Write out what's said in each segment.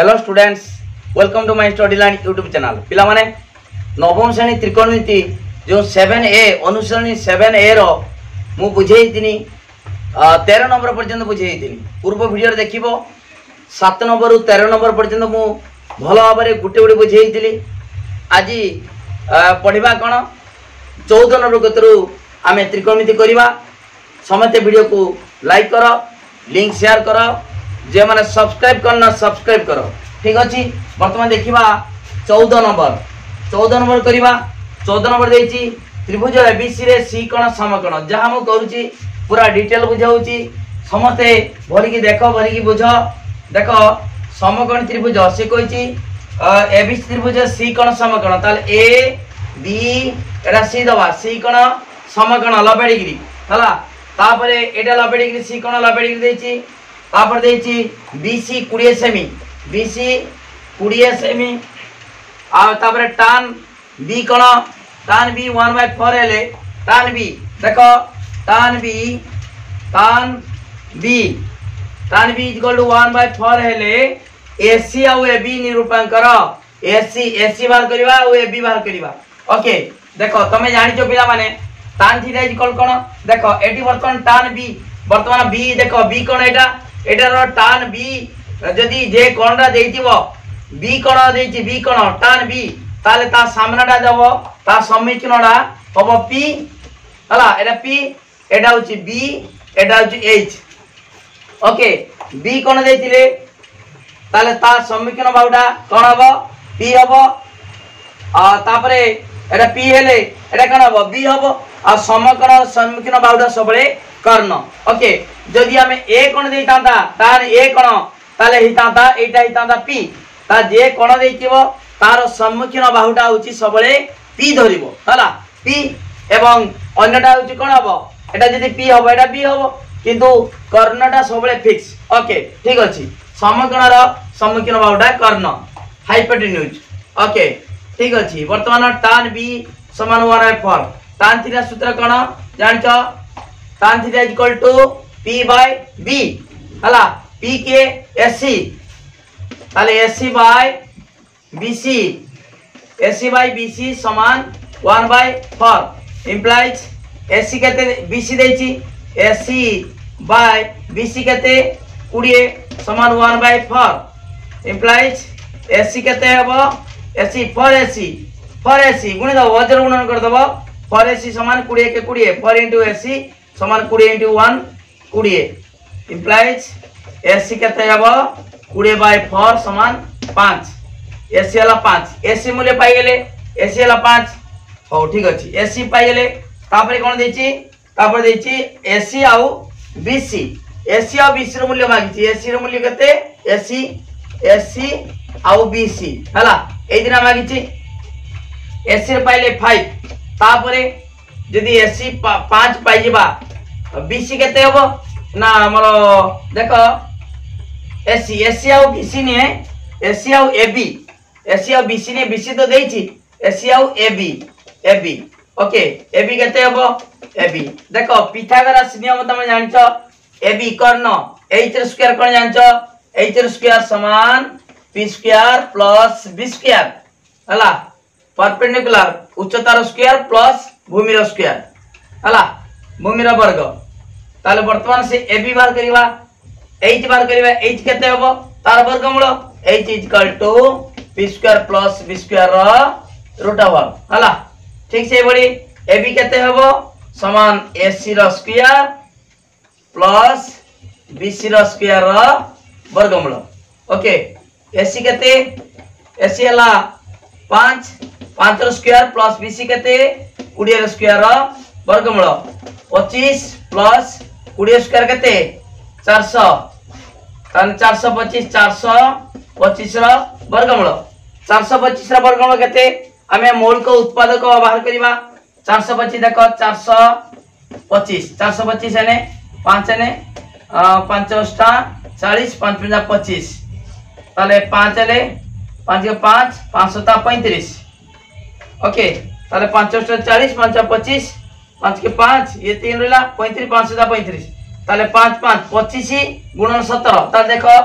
Hello students, welcome to my study line YouTube channel. पिला माने नवम श्रेणी त्रिकोणमिति जो 7A अनुश्रेणी 7A रो मु बुझेइतिनी 13 नंबर पर्यंत बुझेइतिनी। पूर्व वीडियो देखिबो 7 नंबर रु 13 नंबर पर्यंत मु भलो भाबरे गुटे गुटे बुझेइतिली। आज पढ़िबा कोन 14 नंबर गतरु आमे त्रिकोणमिति करिबा। समते वीडियो को लाइक करो, लिंक शेयर करो, जे माने सब्सक्राइब करना सब्सक्राइब करो। ठीक अच्छे। बर्तमान देखा 14 नंबर करवा। 14 नंबर देती त्रिभुज एबीसी रे सी कोण समकोण जहाँ मु करूची पूरा डिटेल बुझाऊँगी। समस्ते भरिकी देख, भरिकी बुझ। देख समकोण त्रिभुज सी कही एबीसी त्रिभुज सी कोण समकोण ताले ए बी एटा सी दबा सी कोण समकोण लबेड़ी हला तापरे एटा लबेड़ी सी कोण लबेड़ी देची तापर देची बीसी 20 सेमी बीसी 20 सेमी आ तापर टान बी कोण टान बी 1/4 हेले टान बी देखो टान बी इक्वल टू 1/4 हेले एसी आ एबी निरूपण करो। एसी बाहर करवा आ एबी बाहर करवा। ओके देखो तमे जानिचो पिला माने टान थीटा इक्वल कोन देखो एटी वर्तमान बी देखो बी कोन एटार टान बी जदि जे कोणटा देइतिबो बी कोण देइछि बी कोण टान बी ताले ता सामनाटा देबो ता समीकरणटा होबो पी हला एटा पी एटा होछि बी एटा होछि एच। ओके बी कोण देइतिले ताले ता समीकरण बाउटा कोण होबो पी होबो आ तापरे एटा पी हेले एटा कोण होबो बी होबो आ समीकरण बाउटा सबले कर्ण। ओके जदि आमे ए कोण देइतांता तार ए कोण ताले हितांता एटा हितांता पी ता जे कोण देइतिबो तार सम्मुखीन बाहुटा होची सबले पी धरिबो हला पी एवं अन्यटा होची कोण हबो एटा जदि पी हबो एटा बी हबो किंतु कर्णटा सबले फिक्स। ओके ठीक अछि। सम्मुखीनर सम्मुखीन बाहुटा कर्ण हाइपोटेन्यूज। ओके ठीक अछि। वर्तमान tan b समान 1/4 tan थीटा सूत्र कोन जानचो tan theta equal to p by b हला p के ac ताले ac by bc समान 1/4 implies ac केते bc देछि ac by bc केते 20 समान 1/4 implies ac केते हबो ac for ac गुणी दबो वज्र गुणन कर दबो for ac समान 20 के 20 4 into ac समान 20 into 1 20 implies ac केते हबो 20/4 समान 5 ac वाला 5 ac मूल्य पाई गेले ac वाला 5 हो ठीक अछि। ac पाई गेले तापरे कोन देछि ac आउ bc ac आउ bc रो मूल्य मागिछि ac रो मूल्य केते ac आउ bc हला एई दिना मागिछि ac रे पाइले 5 तापरे यदि ac 5 पाई जेबा bc केते हबो ना हमर देखो ac आउ bc ने ac आउ ab ac आउ bc ने bc तो देछि ac आउ ab ओके ab केते हबो ab देखो पिथागोरस नियम तमे जानिछो ab कर्ण h र स्क्वायर कोन जानिछो h र स्क्वायर समान p square plus b square हला परपेंडिकुलर उच्चतार स्क्वायर प्लस भूमिर स्क्वायर हला भूमिर वर्ग ताले वर्तमान से ab बाहर करिवा h बाहर करिवा h केते हबो तार वर्गमूल h equal to p square plus b square root over हला ठीक से बड़ी ab केते हबो समान ac रो स्क्वायर प्लस bc रो स्क्वायर वर्गमूल। ओके ac केते ac हला 5 रो स्क्वायर प्लस bc केते 20 रो स्क्वायर वर्गमूल 25 प्लस 20 स्क्वायर केते 400 तान 425 रो वर्गमूल 425 रो वर्गमूल केते हमें मौलिक उत्पादक बाहर करिवा 425 देखो 425 हेने 5 हेने 5 40 5 25 ताले 5 हेले 5 के 5 535 ओके ताले 5 40 5 25 5 के 5 ये 3 रहला 35 535 ताले 5 5 25 गुणन 17 ताले देखो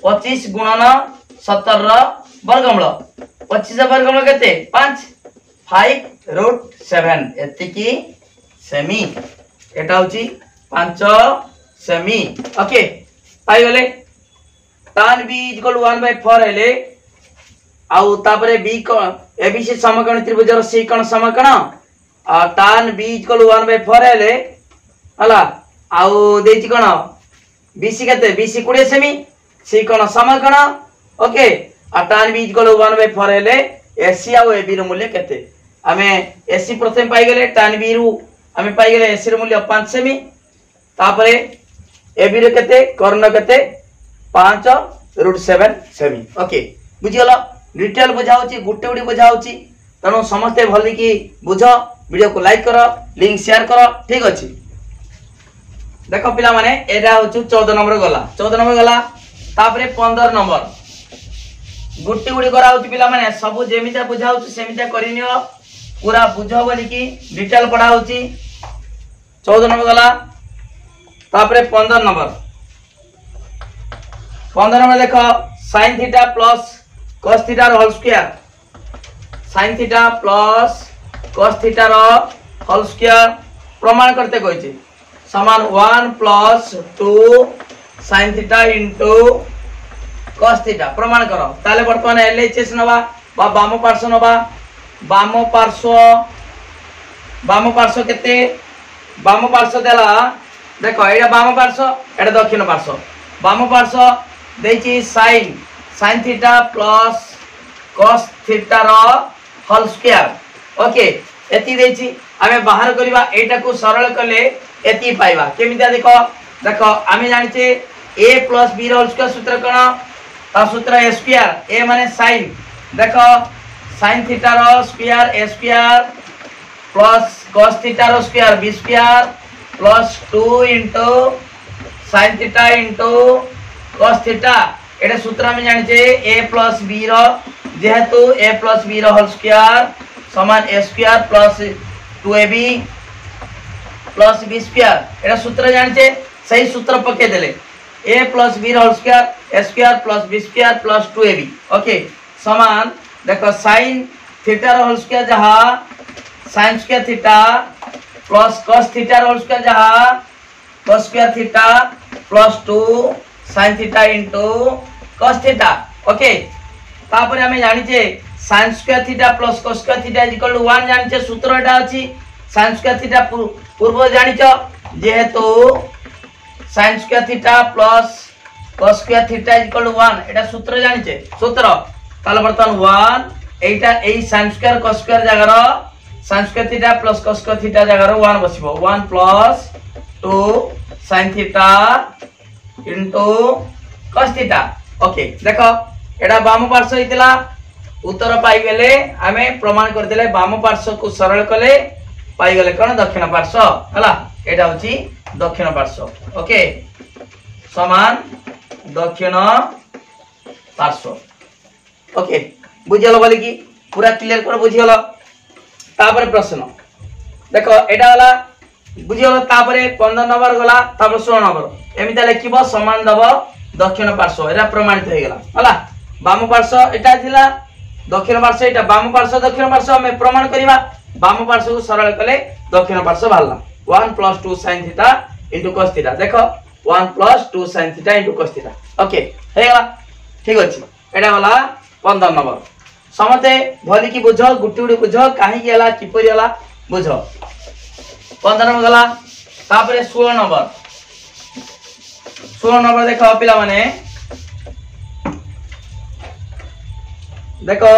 25 गुणन 17 रो वर्गमूल 25 वर्गमूल केते 5 5√7 एतिकी सेमी एटा होची 5 सेमी ओके पाई गले tan b = 1/4 हेले आउ तापरे b को abc समकोण त्रिभुज रो c कोण समकोण आ tan b = 1/4 हेले हला आउ देछि कोण bc केते bc 20 सेमी c कोण समकोण ओके आ tan b = 1/4 हेले ac आउ ab रो मूल्य केते आमे ac प्रथम पाई गेले tan b रु आमे पाई गेले ac रो मूल्य 5 सेमी तापरे ab रो केते कर्ण केते 5√7 सेमी ओके बुझियला डिटेल बुझाउची गुटे गुडी बुझाउची तनो समस्त भली की बुझ वीडियो को लाइक करो लिंक शेयर करो ठीक अछि देखो पिला माने एडा होछु 14 नंबर गला तापरे 15 नंबर गुटे गुडी करा होची पिला माने सब जेमिता बुझाउची सेमिता करिनियो पूरा बुझो बोली की डिटेल पढ़ा होची 14 नंबर गला तापरे 15 नंबर देखो sin theta plus cos theta रो whole square sin theta plus cos theta रो होल स्क्वायर प्रमाण करते कहिछि समान 1 + 2 sin theta into cos theta प्रमाण करो ताले वर्तमान एलएचएस नबा बा बाम पार्श्व नबा बाम पार्श्व केते बाम पार्श्व देला देखो एडा बाम पार्श्व एडा दक्षिण पार्श्व बाम पार्श्व देछि sin theta plus cos theta रो होल स्क्वायर ओके एति देछि आमे बाहर करबा एटा को सरल करले एति पाइबा केमिता देखो आमे जानिछे a + b रो होल स्क्वायर सूत्र कोन ता सूत्र a स्क्वायर a माने sin देखो sin थीटा रो square a square plus cos theta रो square b square plus 2 sin theta cos theta एटा सूत्र में जानि छे a + b रो जेहेतु a + b रो होल स्क्वायर समान a square plus 2ab plus b square एटा सूत्र जानि छे सही सूत्र पके देले a + b रो whole square a square plus b square plus 2ab okay समान देखो sin थीटा रो होल स्क्वायर जहा sin square theta plus cos theta रो होल स्क्वायर जहा cos square theta plus 2 sin theta cos theta okay तापर हमें जानि छे sin square theta plus cos square theta = 1 जानि छे सूत्र एटा अछि sin स्क्वायर थीटा पूर्व जानि छ जेहेतु sin square theta plus cos square theta = 1 एटा सूत्र जानि छे सूत्र ताले बर्तमान 1 एटा एई sin स्क्वायर cos स्क्वायर जगार sin square theta plus cos square theta जगार 1 बसिबो 1 + 2 sin theta cos theta okay देखो एडा बाम पार्श्व हितला उत्तर पाई गेले आमे प्रमाण कर देले बाम पार्श्व को सरल कले पाई गेले कोन दक्षिण पार्श्व हला एडा होची दक्षिण पार्श्व ओके समान दक्षिण पार्श्व ओके बुझियलो बोली की पूरा क्लियर कर बुझियलो तापर प्रश्न देखो एडा वाला बुझियलो तापरे 15 नंबर गला तापर 16 नंबर एमिता लिखिबो समान दब दक्षिण पार्श्व एरा प्रमाणित हो गेला हला बाम पार्श्व एटा थिला दक्षिण पार्श्व एटा बाम पार्श्व दक्षिण पार्श्व हम प्रमाण करिबा बाम पार्श्व को सरल कले दक्षिण पार्श्व भालला 1 + 2 sin थीटा cos थीटा देखो 1 + 2 sin theta cos theta okay हे गेला ठीक अछि एटा वाला 15 नंबर समते भली की बुझो गुटी गुटी बुझो काहे गेला किपरि गेला बुझो 15 नंबर गला तापरे 16 नंबर देखो पिला माने देखो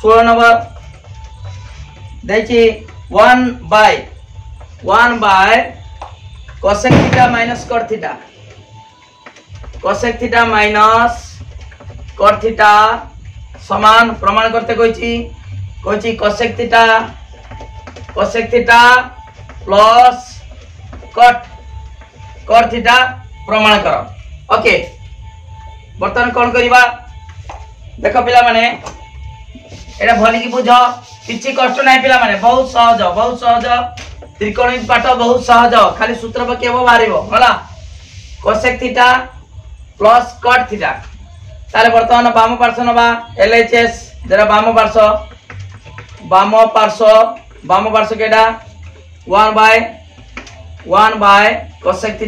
16 नंबर देखि 1 by cosec theta minus cot theta cosec theta minus cot theta समान प्रमाण करते Koichi cosec theta plus cot theta प्रमाण करो ओके बर्तमान कोन करिबा देखो पिला माने एटा भली की बुझ किछि कष्ट नै पिला माने बहुत सहज त्रिकोणमित पाठ बहुत सहज खाली सूत्र पकेबो बारिबो होला cosec theta plus cot theta ताले वर्तमान बाम पार्श्व नबा LHS जरा बाम पार्श्व केडा 1 by cosec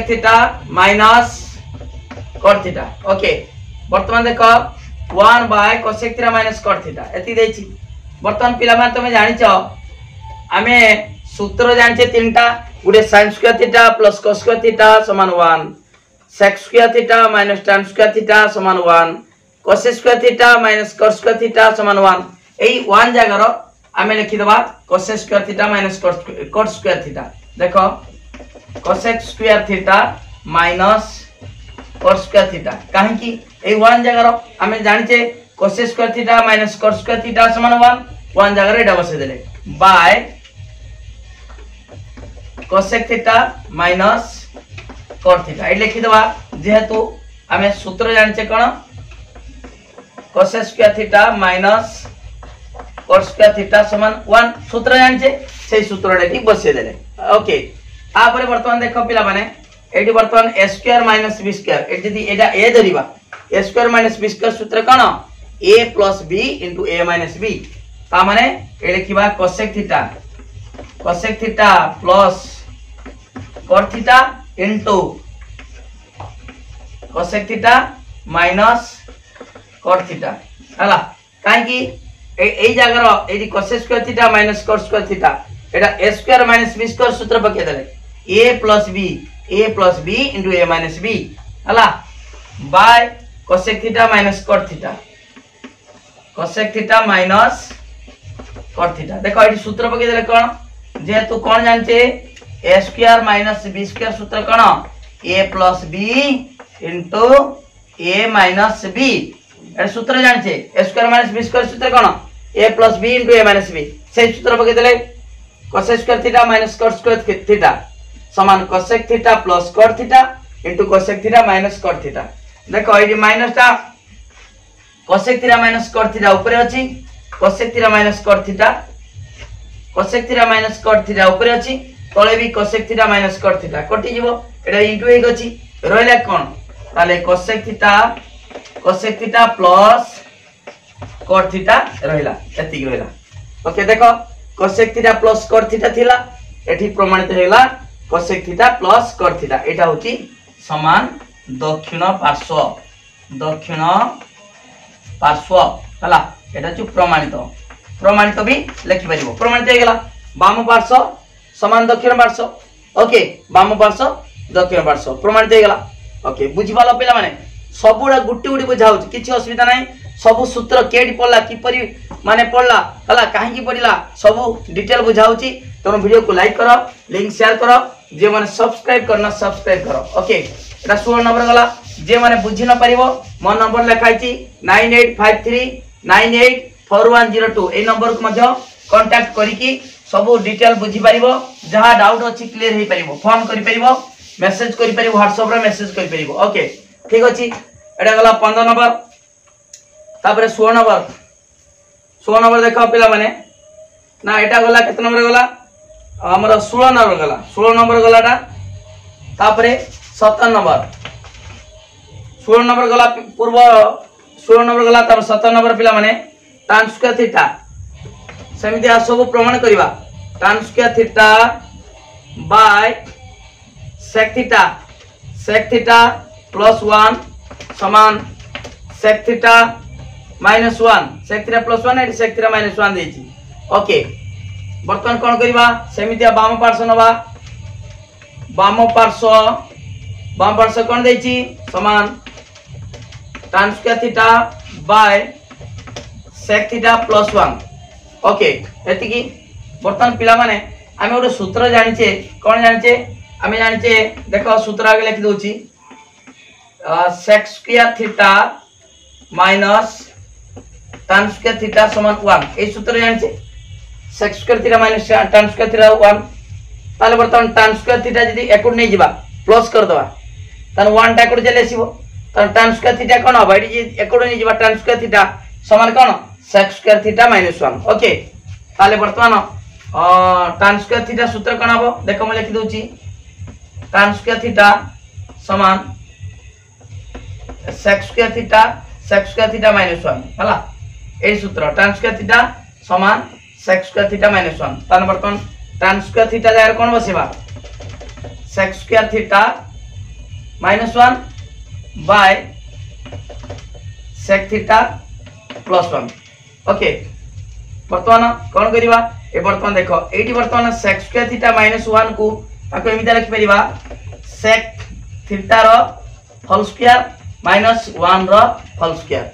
theta minus cot theta. Okay वर्तमान देखो 1 by cosec theta minus cot theta एति देछि। वर्तमान पिला माने तमे जानि छ आमे सूत्र जानि तीनटा गुडे sin square theta plus cos square theta समान 1 sec square theta minus tan square theta समान 1 cos square theta minus cot square theta समान 1 एई 1 जगह रो आमे लिखि दबा cos square theta minus cot square theta. देखो cos square theta minus cot square theta काहे कि एई 1 जगह रो आमे जानि छे cos square theta minus cot square theta समान 1 जगह रे एटा बसे देले by cosec theta minus cot theta ए लिखि दबा जेहेतु आमे सूत्र जानि छे कोन cos square theta minus cot square theta समान 1 सूत्र जानि छे सेही सूत्र रेटी बसे देले। ओके आपर वर्तमान देखो पिला माने एटी वर्तमान a square minus b square एटी जदी एटा a धरिबा a square minus b square सूत्र कोन a plus b into a minus b ता माने ए लिखिबा cosec theta plus cot theta into cosec theta minus cot theta हला काहे कि एई जगह रो एडी cos square theta minus cot square theta एटा a square minus b square सूत्र पके देले a plus b into a minus b हला by cosec theta minus cot theta minus cot theta. देखो एटी सूत्र पके देले कोन जेहेतु कोन जानचे a square minus b square सूत्र कोन a plus b into a minus b ए सूत्र जानचे a square minus b square सूत्र कोन a plus b into a minus b से सूत्र पके देले cos square theta minus cot square theta समान cosec theta plus cot theta into cosec theta minus cot theta. देखो एडी माइनस ता cosec theta minus cot theta ऊपर अछि cosec theta minus cot theta ऊपर अछि तळे भी cosec theta minus cot theta कटि जीवो एटा इनटू एक अछि रहला कोन ताले cosec theta plus cot theta रहला एति रहला। ओके देखो cosec theta plus cot theta थिला एठी प्रमाणित हैला cosec theta plus cot theta एटा होची समान दक्षिण पार्श्व हला एटा छु प्रमाणित भी लिखि परिबो प्रमाणित हे गेला वाम पार्श्व समान दक्षिण पार्श्व। ओके वाम पार्श्व दक्षिण पार्श्व प्रमाणित हे गेला। ओके बुझिबालो पिला माने सबुडा गुट्टी बुझाउ किछि असुविधा नाही सबु सूत्र केडी पडला किपरि माने पडला हला काहे की पडिला सबु डिटेल बुझाउची तनो वीडियो को लाइक करो लिंक शेयर करो जे माने सब्सक्राइब करना सब्सक्राइब करो। ओके एटा 16 नंबर गला जे माने बुझि न परिबो मो नंबर लिखाइची 9853984102 ए नंबर को मध्य कांटेक्ट करी की सबु डिटेल बुझि परिबो जहा डाउट अछि क्लियर हे परिबो फोन करि परिबो मेसेज करि परिबो WhatsApp रे मेसेज करि परिबो। ओके ठीक अछि एटा गला 15 नंबर तापर 16 नंबर देखो पिला माने ना एटा गला केते नंबर गला हमरा 16 नंबर गलाटा तापर 17 नंबर 16 नंबर गला पूर्व 16 नंबर गला तापर 17 नंबर पिला माने tan स्क्वायर थीटा समिति आ सब प्रमाण करिवा tan square theta by sec theta plus 1 समान sec theta minus 1 sec theta plus 1 एटी sec थीटा माइनस 1 देछि। ओके वर्तमान कोन करिवा समिति वाम पार्श्व नबा वाम पार्श्व कोन देछि समान tan square theta by sec theta plus 1। Okay एति की वर्तमान पिला माने आमे ओडे सूत्र जानिचे कोन जानिचे आमे जानिचे देखो सूत्र आगे लिखि दोछि sec square theta minus tan square theta समान 1 ए सूत्र जानिचे sec square theta minus tan square theta 1 ताले वर्तमान tan स्क्वायर थीटा जदी एकड नै जिबा प्लस कर दबा तन 1 टा एकड जले आसीबो तन tan स्क्वायर थीटा कोन होबा एडी एकड नै जिबा tan स्क्वायर थीटा समान कोन sec square theta minus 1। Okay ताले वर्तमान tan स्क्वायर थीटा सूत्र कोन हबो देखो म लिखि दोछि tan स्क्वायर थीटा समान sec square theta minus 1 हला ए सूत्र tan square theta समान sec square theta minus 1 तान बर्तन tan square theta Jair cone बसेबा sec square theta minus 1 by sec theta plus 1 okay बर्तमान कोन करिबा ए बर्तमान देखो एटी बर्तमान sec square theta minus 1 को ताको एमिता लिखि परिबा sec theta रो होल स्क्वायर minus 1 रो whole square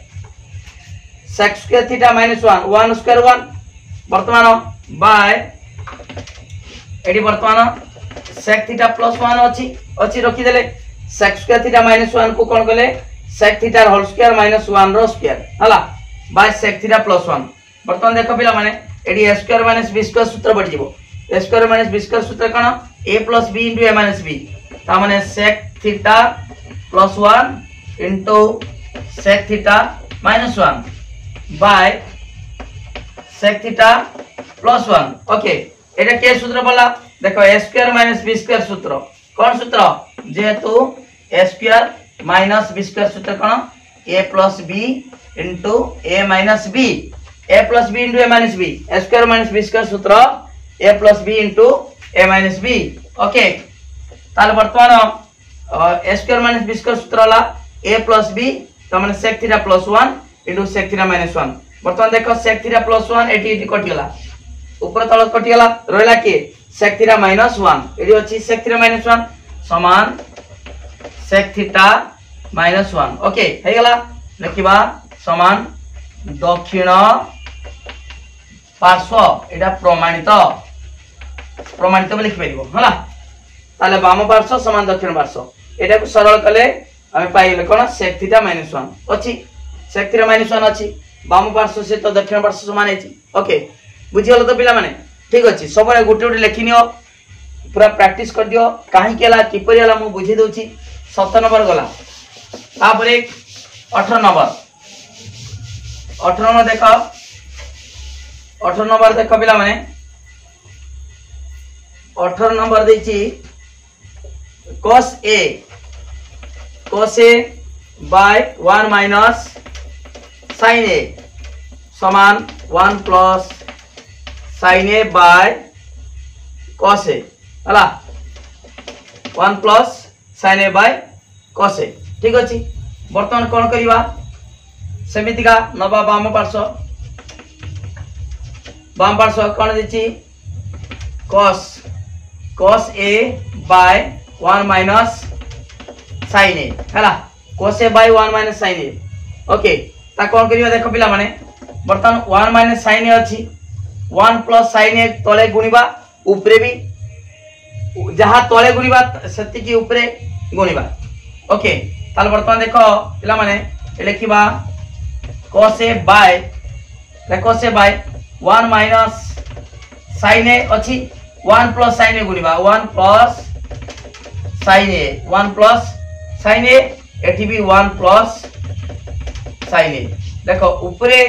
sec square theta minus 1 square 1 बर्तमान बाय एटी बर्तमान sec theta plus 1 अछि रखि देले sec square theta minus 1 को कोन कले sec theta whole square minus 1 रो स्क्वायर हला बाय sec theta plus 1 बर्तमान देखो पिला माने एडी a square minus b square सूत्र बढ़ जिवो a square minus b square सूत्र कोन a plus b into a minus b ता माने sec theta plus 1 into sec theta minus 1 by sec theta plus 1 okay एटा के सूत्र बोला देखो a square minus b square सूत्र कोन सूत्र जेतु a square minus b square सूत्र कोन a plus b into a minus b a plus b into a minus b a square minus b square सूत्र a plus b into a minus b okay ताले वर्तमान a square minus b square सूत्र वाला a plus b त माने sec theta plus 1 into sec theta minus 1 वर्तमान देखो sec theta plus 1 eighty कटि गला ऊपर तल कटि गला रहला के sec theta minus 1 एडी अछि sec theta minus 1 समान sec theta minus 1 ओके हे गला लिखिबा समान दक्षिण पार्श्व एटा प्रमाणित में लिखि परिबो हला ताले वाम पार्श्व समान दक्षिण पार्श्व एटा को सरल कले हमें पाइले कोन sec theta minus 1 अछि sec theta minus 1 अछि वाम पार्श्व से तो दक्षिण पार्श्व समान अछि ओके बुझि हलो तो पिला माने ठीक अछि सबरे गुटे गुटे लेखिनियो पूरा प्रैक्टिस कर दियो काहे केला किपरि हला मु बुझि दोछि 7 नंबर गला तापर 18 नंबर देखो 18 नंबर देखो पिला माने 18 नंबर देछि cos a by 1 minus sin a समान 1 plus sin a by cos a हला 1 plus sin a by cos a ठीक अछि वर्तमान कोन करिवा समितिका नबा वाम पार्श्व कोन दिछि cos a by 1 minus sin a हला cos a by 1 minus sin a okay ता कोन करिवा देखो पिला माने बर्तन 1 minus sin a अछि 1 plus sin a तळे गुणिबा ऊपरे भी जहा तळे गुणिबा सति की ऊपरे गुणिबा ओके ताल बर्तमान देखो पिला माने लिखिबा cos a by 1 minus sin a अछि 1 plus sin a गुणिबा 1 plus sin a एठी भी 1 plus sin a देखो ऊपरे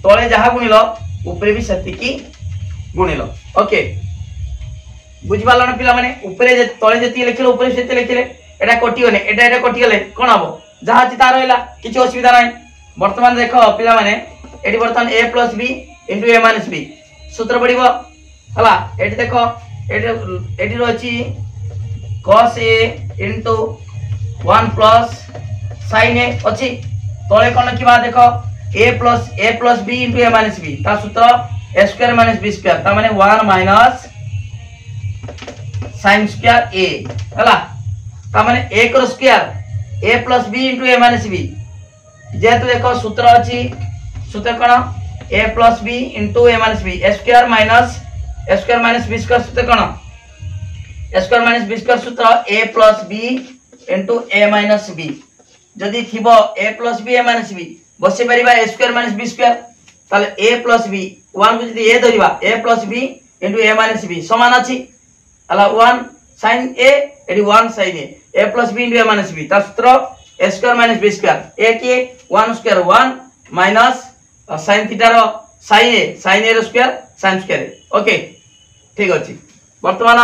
तळे जहा गुणिलो ऊपरे भी सति की गुणिलो ओके बुझ पालो ना पिला माने ऊपरे जे तळे जति लिखिलो ऊपरे सेते लिखिले एटा कटि गने एटा कटि गले कोन हबो जहा छि तार होइला किछि असुविधा नै वर्तमान देखो पिला माने एटी वर्तमान a plus b into a minus b सूत्र पड़िबो हला एटी देखो eighty रोची cos a into 1 plus sin a अछि तळे कोन किबा देखो a plus b into a minus b ता सूत्र a square minus b square ता माने 1 minus sin square a हला ता माने a को square a plus b into a minus b जेतु देखो सूत्र अछि सूत्र कोन a plus b into a minus b a square minus b square सूत्र कोन a square minus b square सूत्र a plus b into a minus b जदि थिबो a plus b a minus b बसे परिबा a square minus b square ताले a plus b 1 को जदि a धरिबा a plus b into a minus b समान अछि अला 1 sin a एडी 1 sin a plus b into a minus b ता सूत्र a square minus b square a के 1 square 1 minus sin theta रो sin a रो स्क्वायर sin square ओके ठीक अछि वर्तमान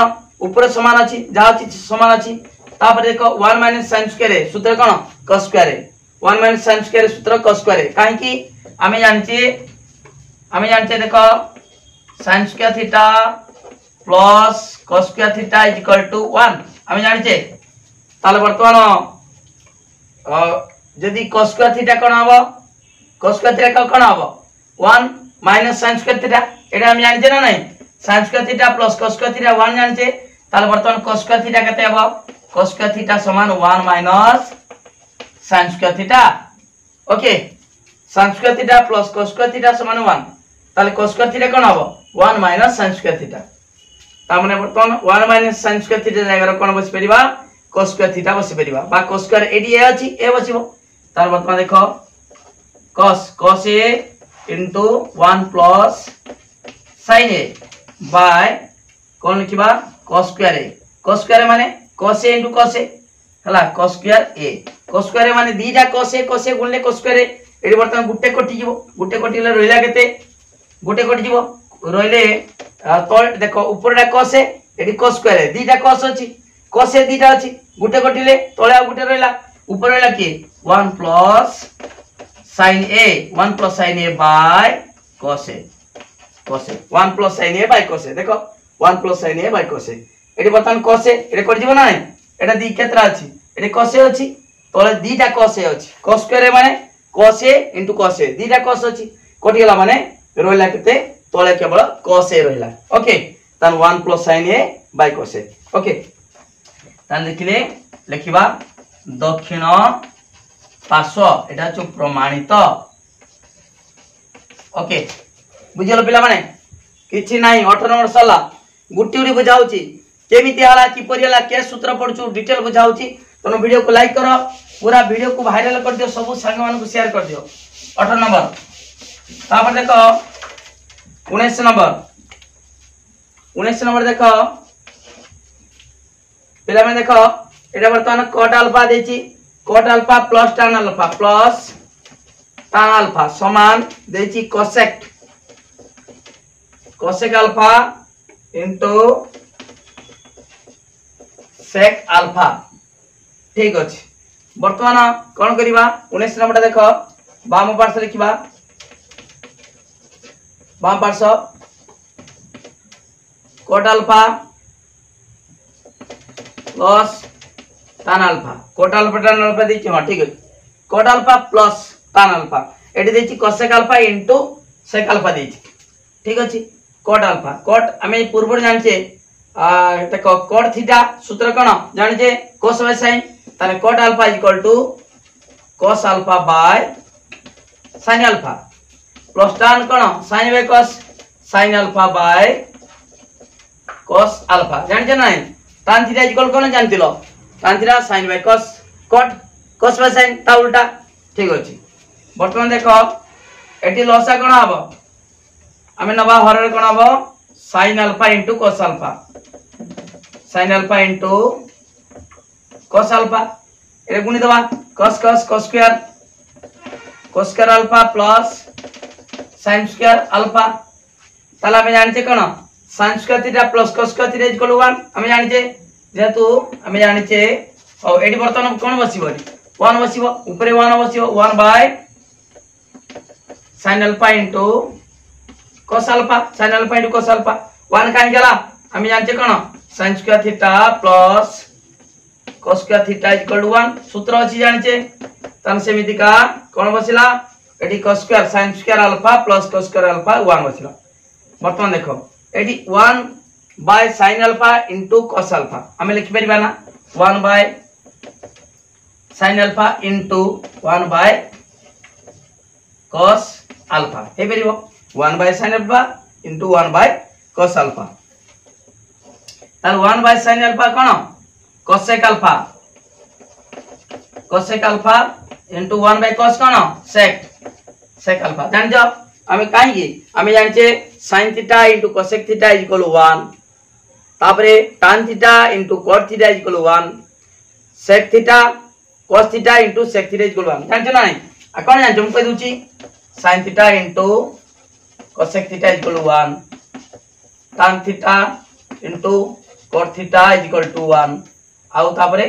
ऊपर समान अछि जहा अछि समान अछि तापर देखो 1 minus sin square सूत्र कोन cos square 1 minus sin square सूत्र cos स्क्वायर काहे कि हमें जानचे देखो sin square theta plus cos square theta is equal to 1 हमें जानचे ताले वर्तमान यदि cos स्क्वायर थीटा कोन हबो cos स्क्वायर थीटा कोन हबो 1 माइनस sin स्क्वायर थीटा एटा हम जानचे ना नहीं sin square theta plus cos square theta 1 जानचे ताले वर्तमान cos स्क्वायर थीटा कते हबो cos स्क्वायर थीटा समान 1 minus sin square theta okay sin square theta plus cos square theta समान 1 ताले cos स्क्वायर थीटा कोन हबो 1 माइनस sin स्क्वायर थीटा तामने वर्तमान 1 माइनस sin स्क्वायर थीटा जायगा कोन बस परिबा cos स्क्वायर थीटा बस परिबा बा cos स्क्वायर एडी ए अछि ए बसिबो तार वर्तमान देखो cos a into 1 plus sin a by कोन लिखिबा cos स्क्वायर माने cos a into cos a हला cos स्क्वायर माने दीटा cos a गुणले cos स्क्वायर एडी वर्तमान गुटे कटिले रहिला केते गुटे कटि जीवो रहिले तो देखो ऊपरटा cos a एडी cos स्क्वायर दीटा cos अछि cos a दीटा अछि गुटे कटिले तळे आ गुटे रहिला ऊपर रहिला की 1 plus sin a by cos a 1 plus sin a by cos a देखो 1 plus sin a by cos a एडी वर्तमान cos a एडी कटि जीवो ना एटा दी केतरा अछि एडी cos a अछि तळे दीटा cos a अछि cos स्क्वायर माने cos a into cos a दीटा cos अछि कटि गेला माने रहिला केते तळे केवल cos a रहिला ओके तन 1 plus sin a by cos a okay तन लिखिबा दक्षिण पार्श्व एटा जो प्रमाणित ओके बुझिलो पिला माने किछि नाही 18 नंबर सला गुटी उडी बुझाउची केमिति हला कि परिला के सूत्र पढछु डिटेल बुझाउची तनो वीडियो को लाइक करो पूरा वीडियो को वायरल कर दियो सब संग मान को शेयर कर दियो 18 नंबर तापर देखो 19 नंबर देखो पिला में देखो एटा वर्तमान cot अल्फा देची cot alpha plus tan alpha समान देची cosec alpha into sec alpha ठीक अछि वर्तमान कोन करिबा 19 नंबर देखो बाम पार्श्व लिखिबा बाम पार्श्व cot alpha plus tan alpha cot alpha देछि हां ठीक अछि cot alpha plus tan alpha एटी देछि cosec alpha into sec alpha देछि ठीक अछि cot अल्फा cot हमें पूर्व जानछे देखो cot थीटा सूत्र कोन जानछे cos बाय sin ताने cot alpha equal to cos alpha by sin alpha plus tan कोन sin by sin alpha by cos alpha जानछे नै tan थीटा इक्वल कोन जानतिलो tan theta sin by cos cos by sin ता उल्टा ठीक अछि वर्तमान देखो एटी लसा कोन हबो हमें नबा हरर कोन हबो sin alpha into cos alpha sin alpha into cos alpha ए गुणी दबा cos square alpha plus sin square alpha ताला हमें जानछे कोन sin square theta plus cos square theta equal 1 हमें जानछे जेतु हमें जानछे और एडी वर्तमान कोन बसिबो 1 बसिबो ऊपर 1 बसिबो 1 by sin alpha into cos alpha sin alpha into cos alpha 1 काहे गेला हमें जानछे कोन sin square theta plus cos square theta equal to 1 सूत्र अछि जानछे तन सेमिति का कोन बसिला एडी cos square sin square alpha plus cos square alpha 1 बसिला वर्तमान देखो एडी 1 by sin alpha into cos alpha हमें लिखि परिबा ना 1 by sin alpha into 1 bye cos alpha हे परिबो 1 by sin alpha into 1 bye cos alpha ताल 1 बाय sin अल्फा कोन cosec alpha into 1 bye cos कोन sec अल्फा जान जाओ हमें काहे की हमें जानछे sin theta into cosec theta equal 1 तापरे tan theta into cot theta equal 1 sec theta cos theta into sec theta equal 1 जानछो ना नहीं आ कोन जानछो हम कहि दुची sin theta into cosec theta equal 1 tan theta into cot theta equal to 1 आउ तापरे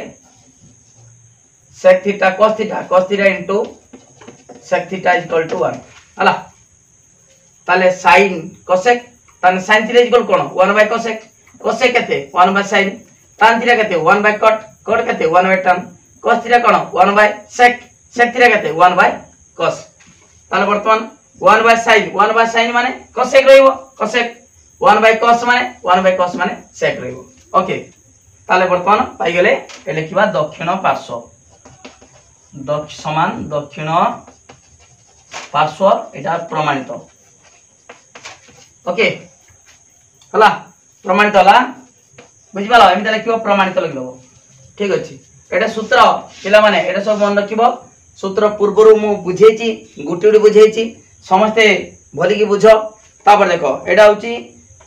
sec theta cos theta into sec theta is equal to 1 हला ताले sin cosec ताने sin theta is equal cone 1 by cosec cosec केते 1 by sin tan theta केते 1 by cot केते 1 by tan cos theta cone 1 by sec theta केते 1 by cos ताले वर्तमान 1 by sin माने cosec रहइबो cosec 1 by cos माने sec रहइबो okay ताले वर्तमान पाई गेले ए लिखिबा दक्षिण पार्श्व समान दक्षिण पार्श्व एटा प्रमाणित ओके हला प्रमाणित हला बुझि पालो एमि ताले किबो प्रमाणित लिखलो ठीक अछि एटा सूत्र पिला माने एटा सब मन रखिबो सूत्र पूर्वरु मु बुझेची गुटी बुझेची समस्ते भली की बुझो तापर देखो एटा होची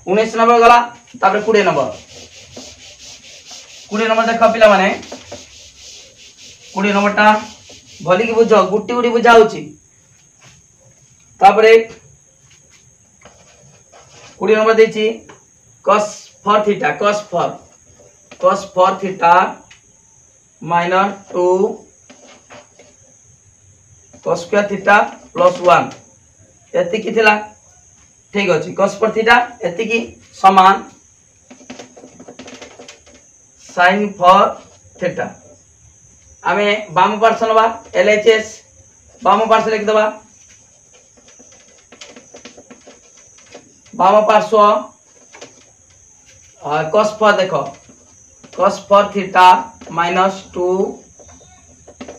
19 नंबर गला तापर 20 नंबर देखो पिला माने 20 नंबर टा भली की बुझो गुटी बुझा होची तापर 20 number देची cos 4 theta minus 2 cos square theta plus 1 एति की थिला ठीक अछि cos 4 theta एति की समान sin 4 theta आमे बाम पार्श्व नबा LHS बाम पार्श्व लिख दबा बाम पार्श्व cos 4 देखो cos 4 theta minus 2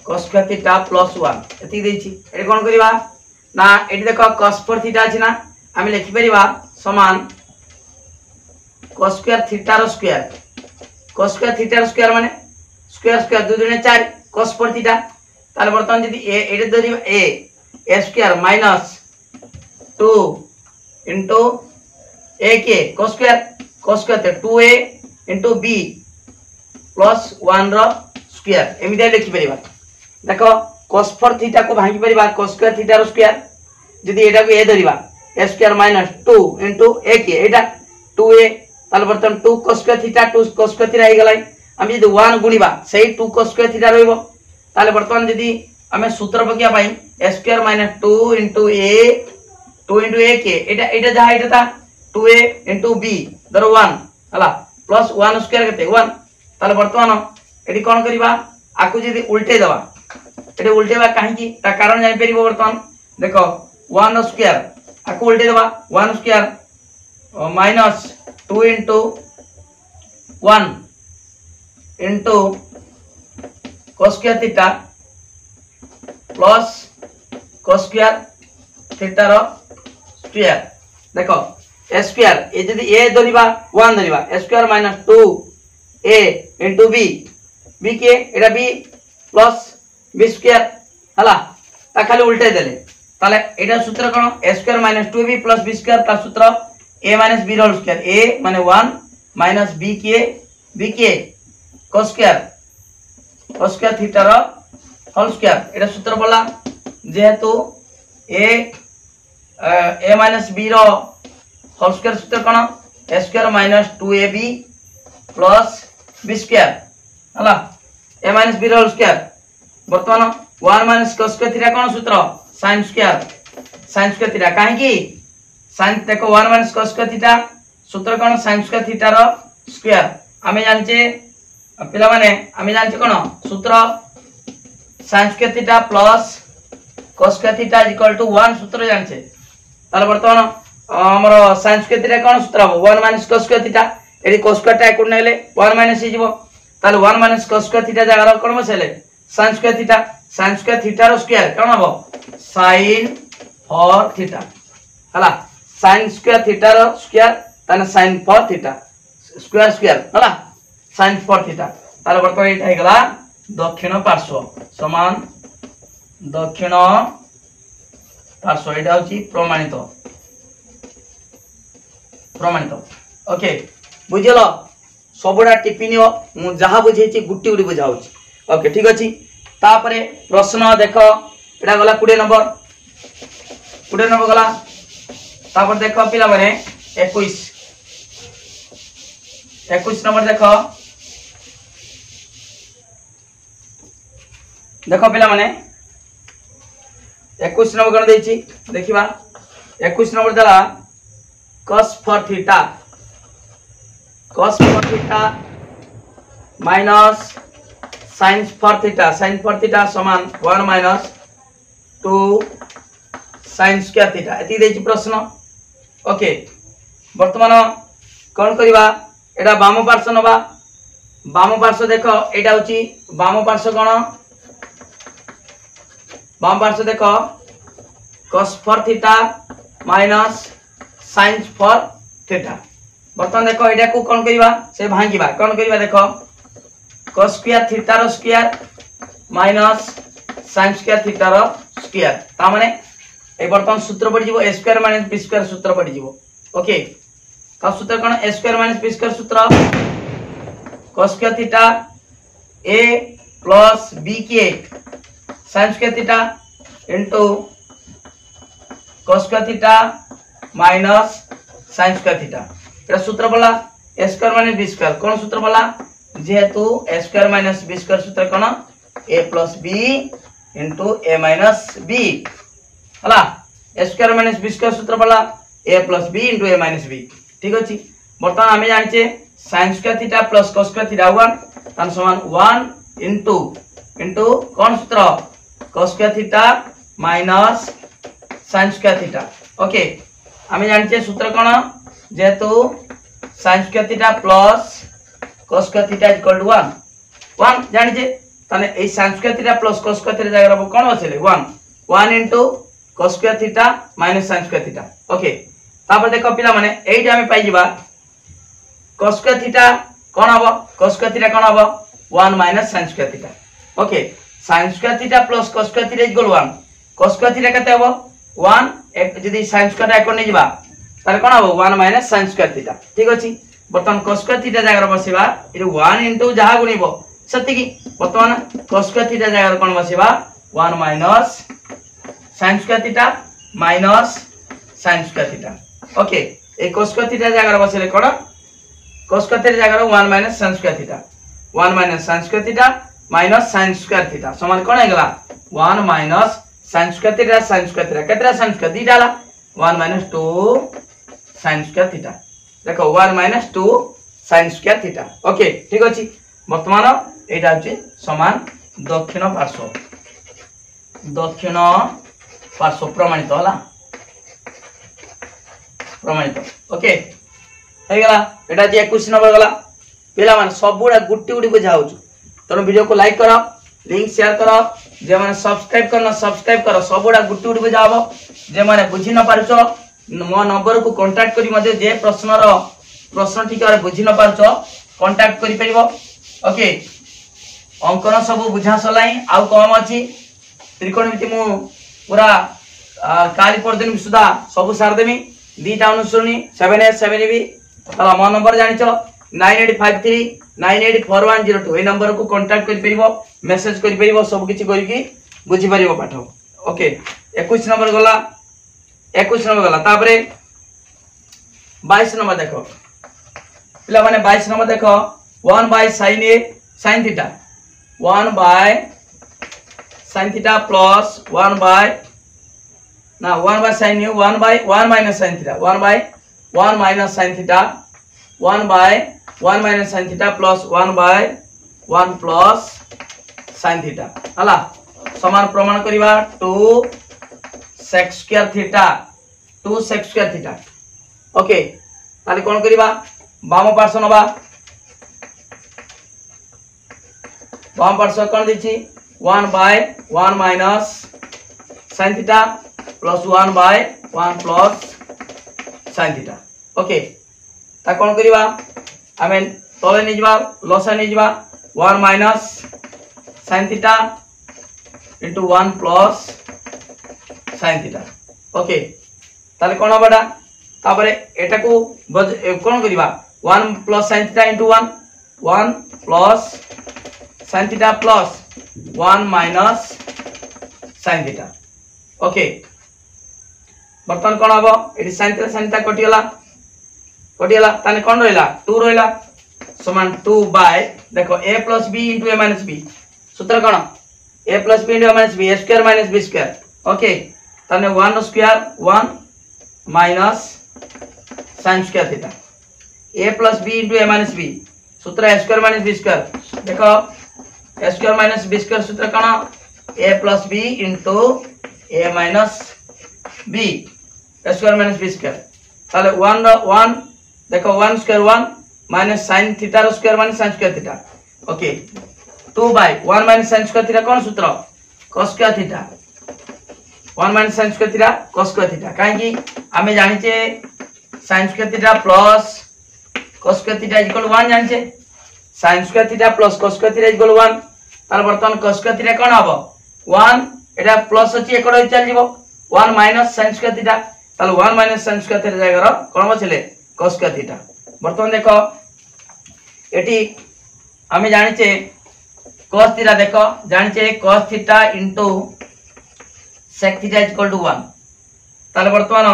cos square theta plus 1 एति देछि एटा कोन करिबा ना एटी देखो cos 4 theta अछि ना आमे लिखि परिबा समान cos square theta रो स्क्वायर माने स्क्वायर 2 दुने 4 cos 4 theta ताले वर्तमान जदी ए एटे धरिबा a square minus 2 into a के cos square ते 2a इनटू b प्लस 1 रो स्क्वायर एमिदा लिखि परिबा देखो cos 4 थीटा को भांगी परिबा cos square थीटा रो स्क्वायर जदी एटा को a धरिबा a square minus 2 into a के एटा 2a ताले बर्तन 2 cos square theta 2 cos square theta आइ गलाई हम जदी 1 गुणीबा सेही 2 cos square थीटा रहइबो ताले बर्तन जदी हमें सूत्र बकिया पाई a square minus 2 into a के एटा जहा एटा था 2a इनटू b धरो 1 हला प्लस 1 स्क्वायर केते 1 ताले बर्तमान एटी कोन करिबा आकु जदी उल्टे दबा एटी उल्टेबा काहे की ता कारण जानि परिबो बर्तमान देखो 1 स्क्वायर आकु उल्टे दबा 1 square minus 2 into 1 into cos square theta plus cos square theta रो स्क्वायर देखो a स्क्वायर ए जदी a धरिबा 1 धरिबा a square minus 2a into b के एटा b प्लस b स्क्वायर हला ता खाली उल्टे देले ताले एटा सूत्र कोन a square minus 2b plus b square ता सूत्र a minus b whole square a माने 1 माइनस b के cos स्क्वायर थीटा रो होल स्क्वायर एटा सूत्र बोला जेहेतु a माइनस b रो होल स्क्वायर सूत्र कोन a square minus 2ab plus b square हला a माइनस b रो होल स्क्वायर वर्तमान 1 माइनस cos स्क्वायर थीटा कोन सूत्र sin स्क्वायर थीटा काहे की sin देखो 1 माइनस cos स्क्वायर थीटा सूत्र कोन sin स्क्वायर थीटा रो स्क्वायर आमे जानचे पिला माने आमे जानचे कोन सूत्र sin square theta plus cos square theta equal to 1 सूत्र जानचे ताले वर्तमान हमर sin स्क्वायर थीटा कोन सूत्र हो 1 माइनस cos स्क्वायर थीटा एडी cos स्क्वायर टा एकु नेले 1 माइनस हिजबो ताले 1 माइनस cos स्क्वायर थीटा जागा कोन बसेले sin स्क्वायर थीटा रो स्क्वायर कोन हो sin 4 थीटा हला sin स्क्वायर थीटा रो स्क्वायर ताने sin 4 थीटा स्क्वायर हला sin 4 थीटा ताले वर्तमान एटा हे गला दक्षिण पार्श्व समान दक्षिण पार्श्व एटा होची प्रमाणित ओके बुझिलो सबुडा टिप्पणी मु जहा बुझेची गुट्टी गुडी बुझाउची ओके ठीक अछि तापरे प्रश्न देखो एटा गला 20 नंबर गला तापर देखो पिला माने 21 नंबर देखो देख पिला माने 21 नंबर कौन देछि देखिबा 21 नंबर दला cos for theta minus sin for theta समान 1 minus 2 sin square theta एति देछि प्रश्न। ओके वर्तमान कौन करिबा एटा बाम पार्श्व नबा बाम पार्श्व देख एटा होची बाम पार्श्व कोन बाम पार्श्व देख cos for theta minus sin for theta बर्तमान देख एटा को कोन करिबा से भांगिबा कोन करिबा देख cos square theta रो square minus sin square theta रो स्क्वायर ता माने ए बर्तमान सूत्र पड़ जिवो a square minus b square सूत्र पड़ जिवो। ओके ता सूत्र कोन a square minus b square सूत्र cos square theta a plus b के sin square theta into cos square theta minus sin square theta एटा सूत्र बोला a square minus b square कोन सूत्र बोला जेहेतु a square minus b square सूत्र कोन a plus b into a minus b हला a square minus b square सूत्र बोला a plus b into a minus b ठीक अछि। बर्तमान हमें जानिछे sin square theta plus cos square theta 1 तन समान 1 into कोन सूत्र cos square theta minus sin square theta। Okay हमें जानिछे सूत्र कोन जेहेतु sin square theta plus cos square theta is equal to 1 जानिछे तने ए sin square theta plus cos square theta जागर कोन बसेले 1 into cos square theta minus sin square theta। Okay तापर देखो पिला माने एइटा हमें पाइ जिबा cos square theta कोन हबो cos square theta कोन हबो 1 minus sin square theta। Okay sin square theta plus cos square theta is equal to 1 cos square theta कते हबो 1 एक जदी sin square एको नै जिबा ताले कोन हबो 1 minus sin square theta ठीक अछि। बर्तमान cos square theta जागर बसिबा इ 1 into जहा गुणिबो सत्य की बर्तमान cos square theta जागर कोन बसिबा 1 minus sin square theta minus sin square theta। Okay ए cos square theta जागर बसिले कोन cos square theta जागर 1 minus sin square theta 1 minus sin square theta minus sin square theta समान कोन हेगला 1 minus sin square theta केतरा sin square दी डाला 1 minus 2 sin square theta देखो 1 minus 2 sin square theta। Okay ठीक अछि। वर्तमान एटा अछि समान दक्षिण पार्श्व प्रमाणित होला प्रमाणित। ओके हे गला एटा जे 21 नंबर गला पिला मान सबुडा गुट्टी गुडी बुझा होछु तनो वीडियो को लाइक करो लिंक शेयर करो जे माने सब्सक्राइब करना सब्सक्राइब करो सबुडा गुट्टी गुडी बुझा हो जे माने बुझी न पारुछो मो नंबर को कांटेक्ट करी मध्ये जे प्रश्न ठीक है बुझी न पारुछो कांटेक्ट करि परिबो। ओके अंकन सब बुझा सलाई आउ कम अछि त्रिकोणमिति मु पूरा काली परदिन सुधा सब सार देमी दीटा अनुसरणी 7a 7b हला मो नंबर जानिछो 9853 984102 ए नंबर को कांटेक्ट करि परिबो मेसेज करि परिबो सब किछि करि कि बुझी परिबो पाठ। ओके 21 नंबर गला तापरे 22 नंबर देखो पिला माने 22 नंबर देखो 1 by sin a sin theta 1 by sin theta plus 1 by ना 1 by sin u 1 by 1 minus sin theta 1 by 1 minus sin theta 1 by 1 minus sin theta plus 1 by 1 plus sin theta हला समान प्रमाण करिबा 2 sec square theta 2 sec square theta। Okay ताले कोन करिबा balm पार्श्व नबा बाम पार्श्व कोन दिछि 1 by 1 minus sin theta plus 1 by 1 plus sin theta। Okay ता कोन करिबा हमें तले नि जबा लसा नि जबा 1 minus sin theta into 1 plus sin theta। Okay ताले कोन हबडा तापरे एटा को कोन करिबा 1 plus sin theta into 1 plus sin theta plus 1 minus sin theta। Okay बर्तमान कोन हबो एटी sin theta कटियला ताने कोन रहला 2 रहला समान 2 by देखो a plus b into a minus b सूत्र कोन A plus B into A minus B, A square minus B square. Okay ताने 1 square 1 minus sin square theta, A plus B into A minus B सूत्र A square minus B square. देखो A square minus B square सूत्र कौन, A plus B into A minus B, A square minus B square. ताले 1 देखो 1 square 1 minus sin theta रो square minus sin square theta. Okay 2 by 1 minus sin square theta कौन सूत्र, cos square theta, 1 minus sin square theta cos square theta. काहे कि हमें जानि छे sin square theta plus cos square theta equal 1 जानि छे, sin square theta plus cos square theta equal 1। तार बर्तमान cos स्क्वायर थीटा कोन हबो 1, एटा प्लस अछि एकड़ चल जीवो 1 माइनस sin स्क्वायर थीटा, ताले 1 माइनस sin स्क्वायर थीटा जायगा कोन बचले cos स्क्वायर थीटा। बर्तमान देखो एटी हमें जानि छे cos थीटा, देखो जानि छे cos theta into sec theta equal to 1। ताले बर्तमान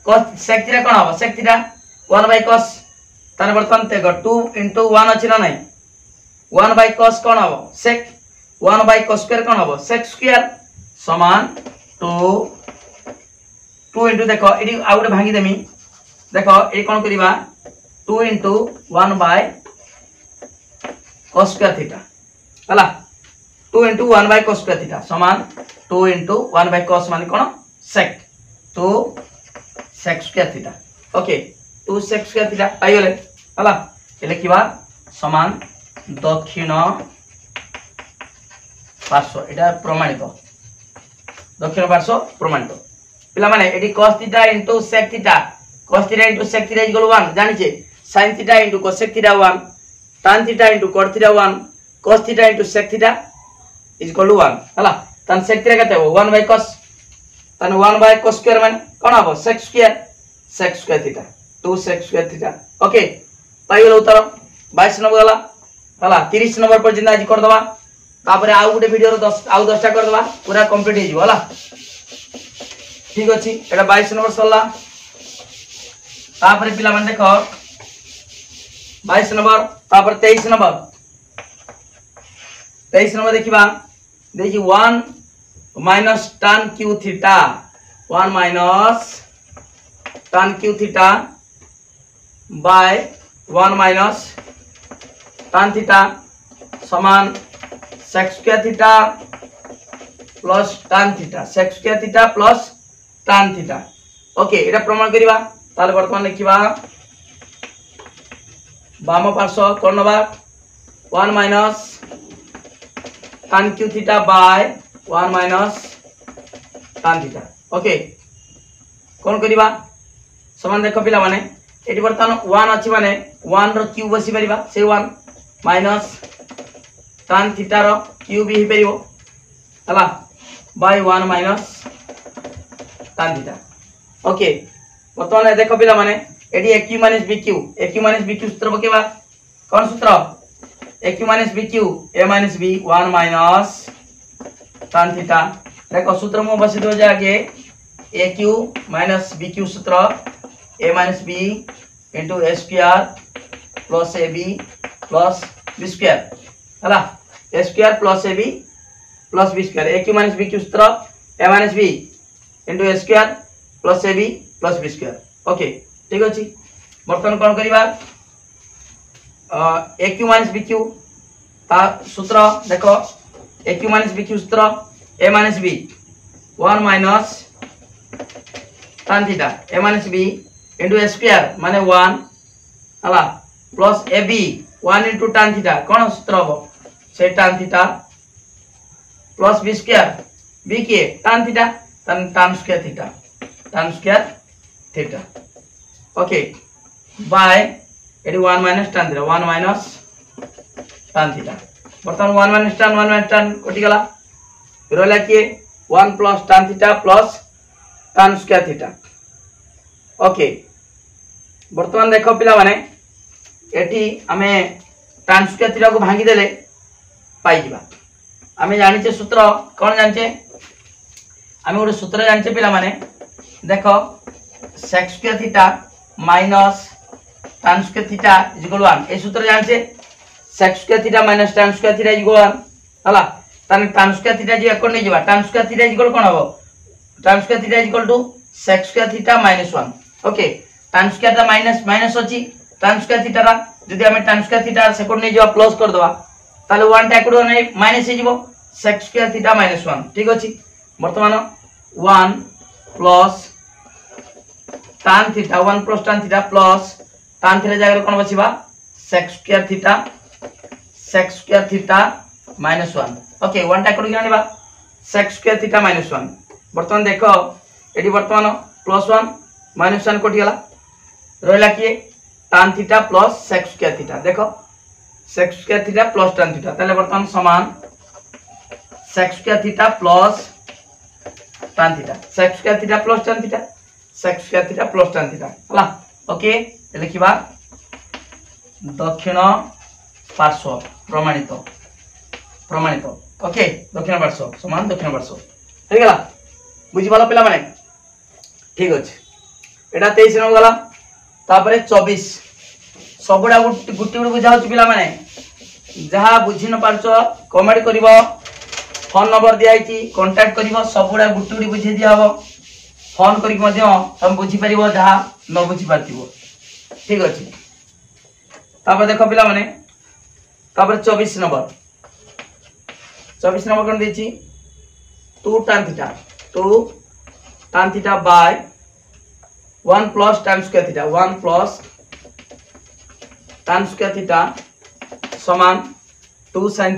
cos sec थीटा कोन हबो sec थीटा 1 बाय cos, ताले बर्तमान देखो 2 इनटू 1 अछि ना नहीं, 1 बाय cos कोन हबो sec, 1 बाय cos स्क्वायर कोन हबो sec स्क्वायर समान 2 इनटू देखो एडी आउट भांगी देमी, देखो ए कोन करिबा 2 into 1 bye cos square theta हला, 2 into 1 bye cos square theta समान 2 इनटू 1 बाय cos माने कोन sec, 2 sec square theta. Okay 2 sec square theta पाई गेले हला, ए लिखिबा समान दक्षिण पार्श्व, एटा प्रमाणित दक्षिण पार्श्व प्रमाणित। पिला माने एडी cos theta into sec theta, cos theta into sec theta equal 1 जानि छे, sin theta into cos sec theta 1, tan theta into cot theta 1, cos theta into sec theta equal to 1 हला। tan sec थीटा कते हो 1 bye cos, tan 1 bye cos square माने कोन हबो sec square theta 2 sec square theta. Okay पाई गेल उत्तर 22 number गला हला। 30 नंबर पर जिंदा आज कर दबा, तापरे आउ गुटे वीडियो रो 10 आउ 10टा कर दबा पूरा कंप्लीट हे जिवो हला। ठीक अछि एटा 22 नंबर सरला। तापरे पिला माने देखो 22 नंबर, तापर 23 नंबर, 23 नंबर देखिबा देखि 1 minus tan q theta, 1 minus tan q theta by 1 minus tan theta समान sec square theta plus tan theta, sec square theta plus tan theta. Okay एटा प्रमाण करिबा, ताले वर्तमान लिखिबा बाम पार्श्व कोन नबा 1 minus tan q theta by 1 minus tan theta. Okay कोन करिबा समान देखो पिला माने एटी बर्तमान 1 अछि माने 1 रो क्यूब बसी परिबा, से 1 माइनस tan थीटा रो क्यूब ही परिबो हला by 1 minus tan theta. Okay बर्तमान देखो पिला माने एटी aq माइनस bq सूत्र बकेबा कोन सूत्र aq minus bq a minus b 1 minus tan theta. देखो सूत्र मो बसी दो जाके aq माइनस bq सूत्र a minus b into a square plus ab plus b square हला, a square plus ab plus b square, aq minus bq सूत्र a minus b into a square plus ab plus b square. Okay ठीक अछि बर्तमान कोन करिबा aq minus bq ता सूत्र देखो aq minus bq सूत्र a minus b 1 minus tan theta a minus b into a square माने 1 हला plus ab 1 into tan theta कोन सूत्र हो से tan theta plus b square b के tan theta tan square theta. Okay by एडी 1 minus tan theta 1 minus tan theta. बर्तमान 1 minus tan कटि गला रहला के 1 plus tan theta plus tan square theta. Okay बर्तमान देखो पिला माने एटी हमें tan स्क्वायर थीटा को भांगी देले पाई जिबा। हमें जानि छे सूत्र कोन जानि छे, हमें गोटे सूत्र जानि छे पिला माने देखो sec square theta minus tan square theta equal 1 ए सूत्र जानि छे sec square theta minus tan square theta equal 1 हला ताने tan स्क्वायर थीटा जे एकड़ नै जिबा tan स्क्वायर थीटा इक्वल कोन हबो tan square theta equal to sec square theta -1 okay tan square ता माइनस माइनस अछि tan स्क्वायर थीटा रा जदि हमें tan स्क्वायर थीटा सेकंड नै जिबा प्लस कर दवा ताले 1 टा एकड़ नै माइनस हे जिवो sec स्क्वायर थीटा -1 ठीक अछि वर्तमान 1 plus tan theta 1 plus tan theta plus tan theta जगह कोन बचिबा sec स्क्वायर थीटा -1 ओके 1 टा कोन जानिबा sec स्क्वायर थीटा -1 वर्तमान देखो एडी वर्तमान +1 -1 कोटी गला रहला कि tan theta plus sec square theta देखो sec square theta plus tan theta ताले वर्तमान समान sec square theta plus tan theta sec square theta plus tan theta sec square theta plus tan theta हला ओके लिखिबा दक्षिण पार्श्व प्रमाणित प्रमाणित okay दक्षिण पार्श्व समान दक्षिण पार्श्व हे गला बुझी वाला पिला माने ठीक अछि एटा 23 न गला तापरे 24 सबडा गुटी गुटी बुझाउ पिला माने जहा बुझी न पारछो कमेंट करिवो फोन नंबर दिया आइची कांटेक्ट करिवो सबडा गुटी गुटी बुझी दिया हबो फोन करिक मध्य हम बुझी परिवो जहा न बुझी पारथिवो ठीक अछि तापर देखो पिला माने तापर 24 नंबर कोन देची 2 tan theta by 1 plus tan square theta 1 plus tan square theta समान 2 sin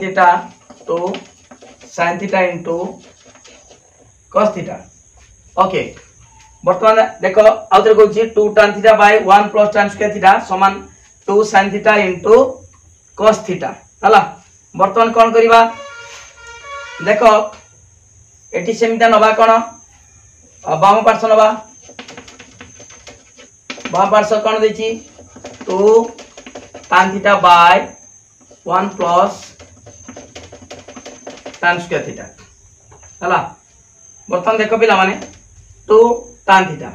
theta into cos theta okay वर्तमान देखो आउतर कहूची 2 tan theta by 1 plus tan square theta समान 2 sin theta into cos theta हला वर्तमान कोन करिबा देखो एटी सेमिता नबा कोन बाम पार्श्व नबा बाम पार्श्व कोन देची 2 tan theta by 1 plus tan square theta हला वर्तमान देखो पिला माने 2 tan थीटा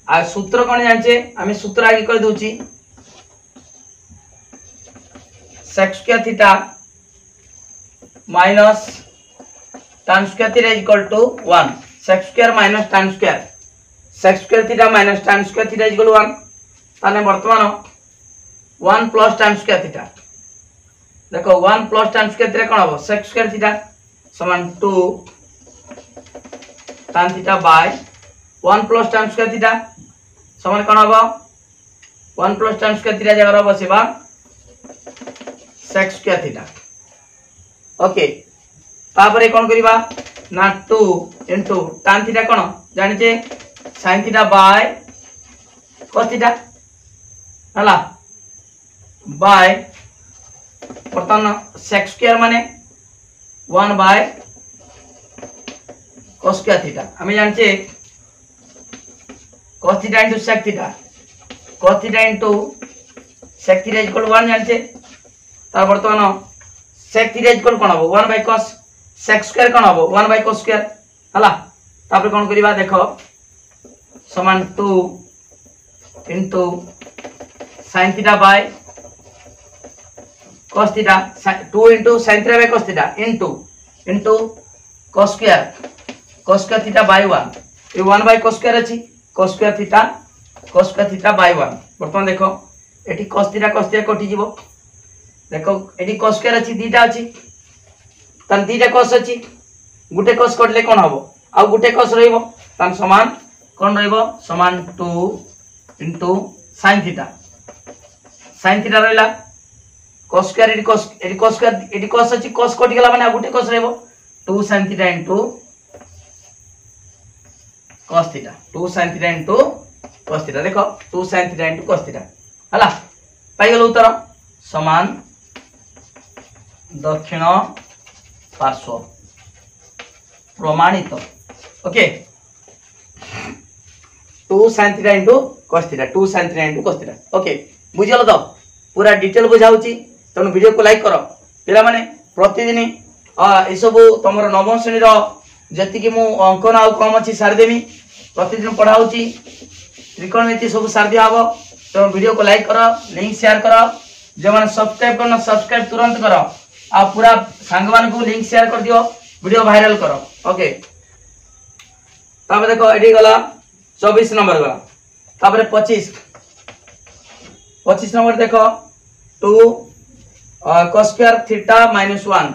आ सूत्र कोन जानचे आमे सूत्र आगे कर दोची sec square theta minus tan square theta equal to 1 sec square minus tan square sec square theta minus tan square theta equal 1 ताने वर्तमान 1 प्लस tan स्क्वायर थीटा देखो 1 प्लस tan स्क्वायर थीटा कोन हो sec स्क्वायर थीटा समान 2 tan theta by 1 plus tan square theta समान कोन हो 1 plus tan square theta जगह बसेबा sec स्क्वायर थीटा ओके तापरे कोन करिबा ना 2 इनटू tan थीटा कोन जानिचे sin theta by cos theta हला बाय वर्तमान sec स्क्वायर माने 1 बाय cos स्क्वायर थीटा हमें जानिचे cos theta into sec theta cos theta into sec theta equal 1 जानिचे तार वर्तमान sec थीटा इक्वल कोन हो 1 बाय cos sec स्क्वायर कोन हो 1 बाय cos स्क्वायर हला तापर कोन करिबा देखो समान 2 into sin theta by cos theta 2 into sin theta by cos theta into cos square theta by 1 ये 1 बाय cos स्क्वायर अछि cos स्क्वायर थीटा बाय 1 वर्तमान देखो एठी cos थीटा कटि जीवो देखो एठी cos स्क्वायर अछि दीटा अछि तन दीटा cos अछि गुटे cos कटले कोन हबो आ गुटे cos रहइबो तन समान कोन रहइबो समान 2 इनटू sin थीटा रहला cos स्क्वायर एठी cos स्क्वायर एठी cos अछि cos कटि गेला माने आ गुटे cos रहइबो 2 sin theta into cos theta 2 sin theta into cos theta देखो 2 sin theta into cos theta हला पाई गेल उत्तर समान दक्षिण पार्श्व प्रमाणित okay 2 sin theta into cos theta 2 sin theta into cos theta okay बुझियलो तो पूरा डिटेल बुझाउची तनु वीडियो को लाइक करो पिला माने प्रतिदिन ए सब तमरो नवम श्रेणी रो जति कि मु अंकन आ कम अछि सार देमी प्रतिदिन पढ़ाउची त्रिकोणमिति सब सार दिया हबो तो वीडियो को लाइक करो लिंक शेयर करो जो माने सब्सक्राइब करना सब्सक्राइब तुरंत करो आ पूरा सांग मान को लिंक शेयर कर दियो वीडियो वायरल करो ओके तापर देखो एडी गला 24 नंबर गला तापर 25 नंबर देखो 2 cos square theta minus 1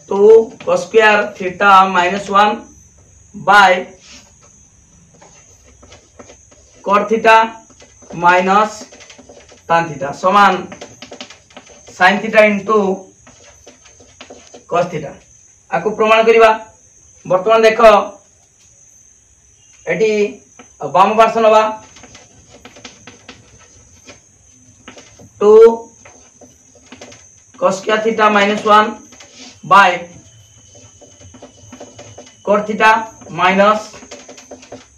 2 cos square theta minus 1 by cot theta minus tan theta समान sin theta into cos theta आको प्रमाण करिबा वर्तमान देखो एटी बाम पार्श्व नबा 2 cos square theta minus 1 by cot theta minus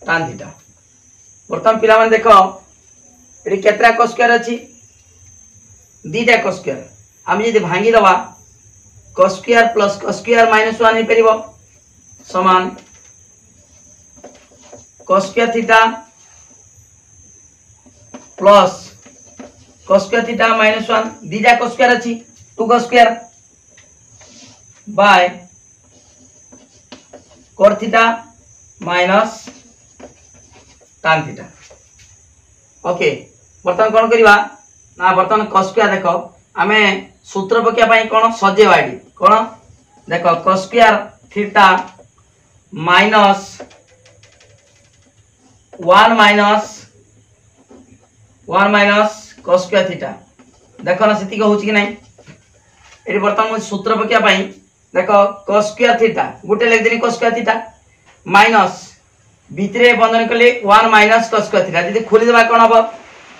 tan theta वर्तमान पिला माने देखो एटी केतरा cos square अछि दीटा cos square हम यदि भांगी दबा cos square plus cos square minus 1 हे परिबो समान cos square theta plus cos square theta minus 1 दीटा cos square अछि 2 cos square by cot theta minus tan theta okay वर्तमान कोन करिवा ना वर्तमान cos square देखो आमे सूत्र पकिया पई कोन सजेवाडी कोन देखो cos square theta minus 1 minus cos square theta देखो ना सेति को होची कि नै एटी वर्तमान सूत्र पकिया पई देखो cos square theta गुटे लिख देनी cos square theta minus भितरे बंधन कले 1 minus cos square theta यदि खोली देबा कोन हबो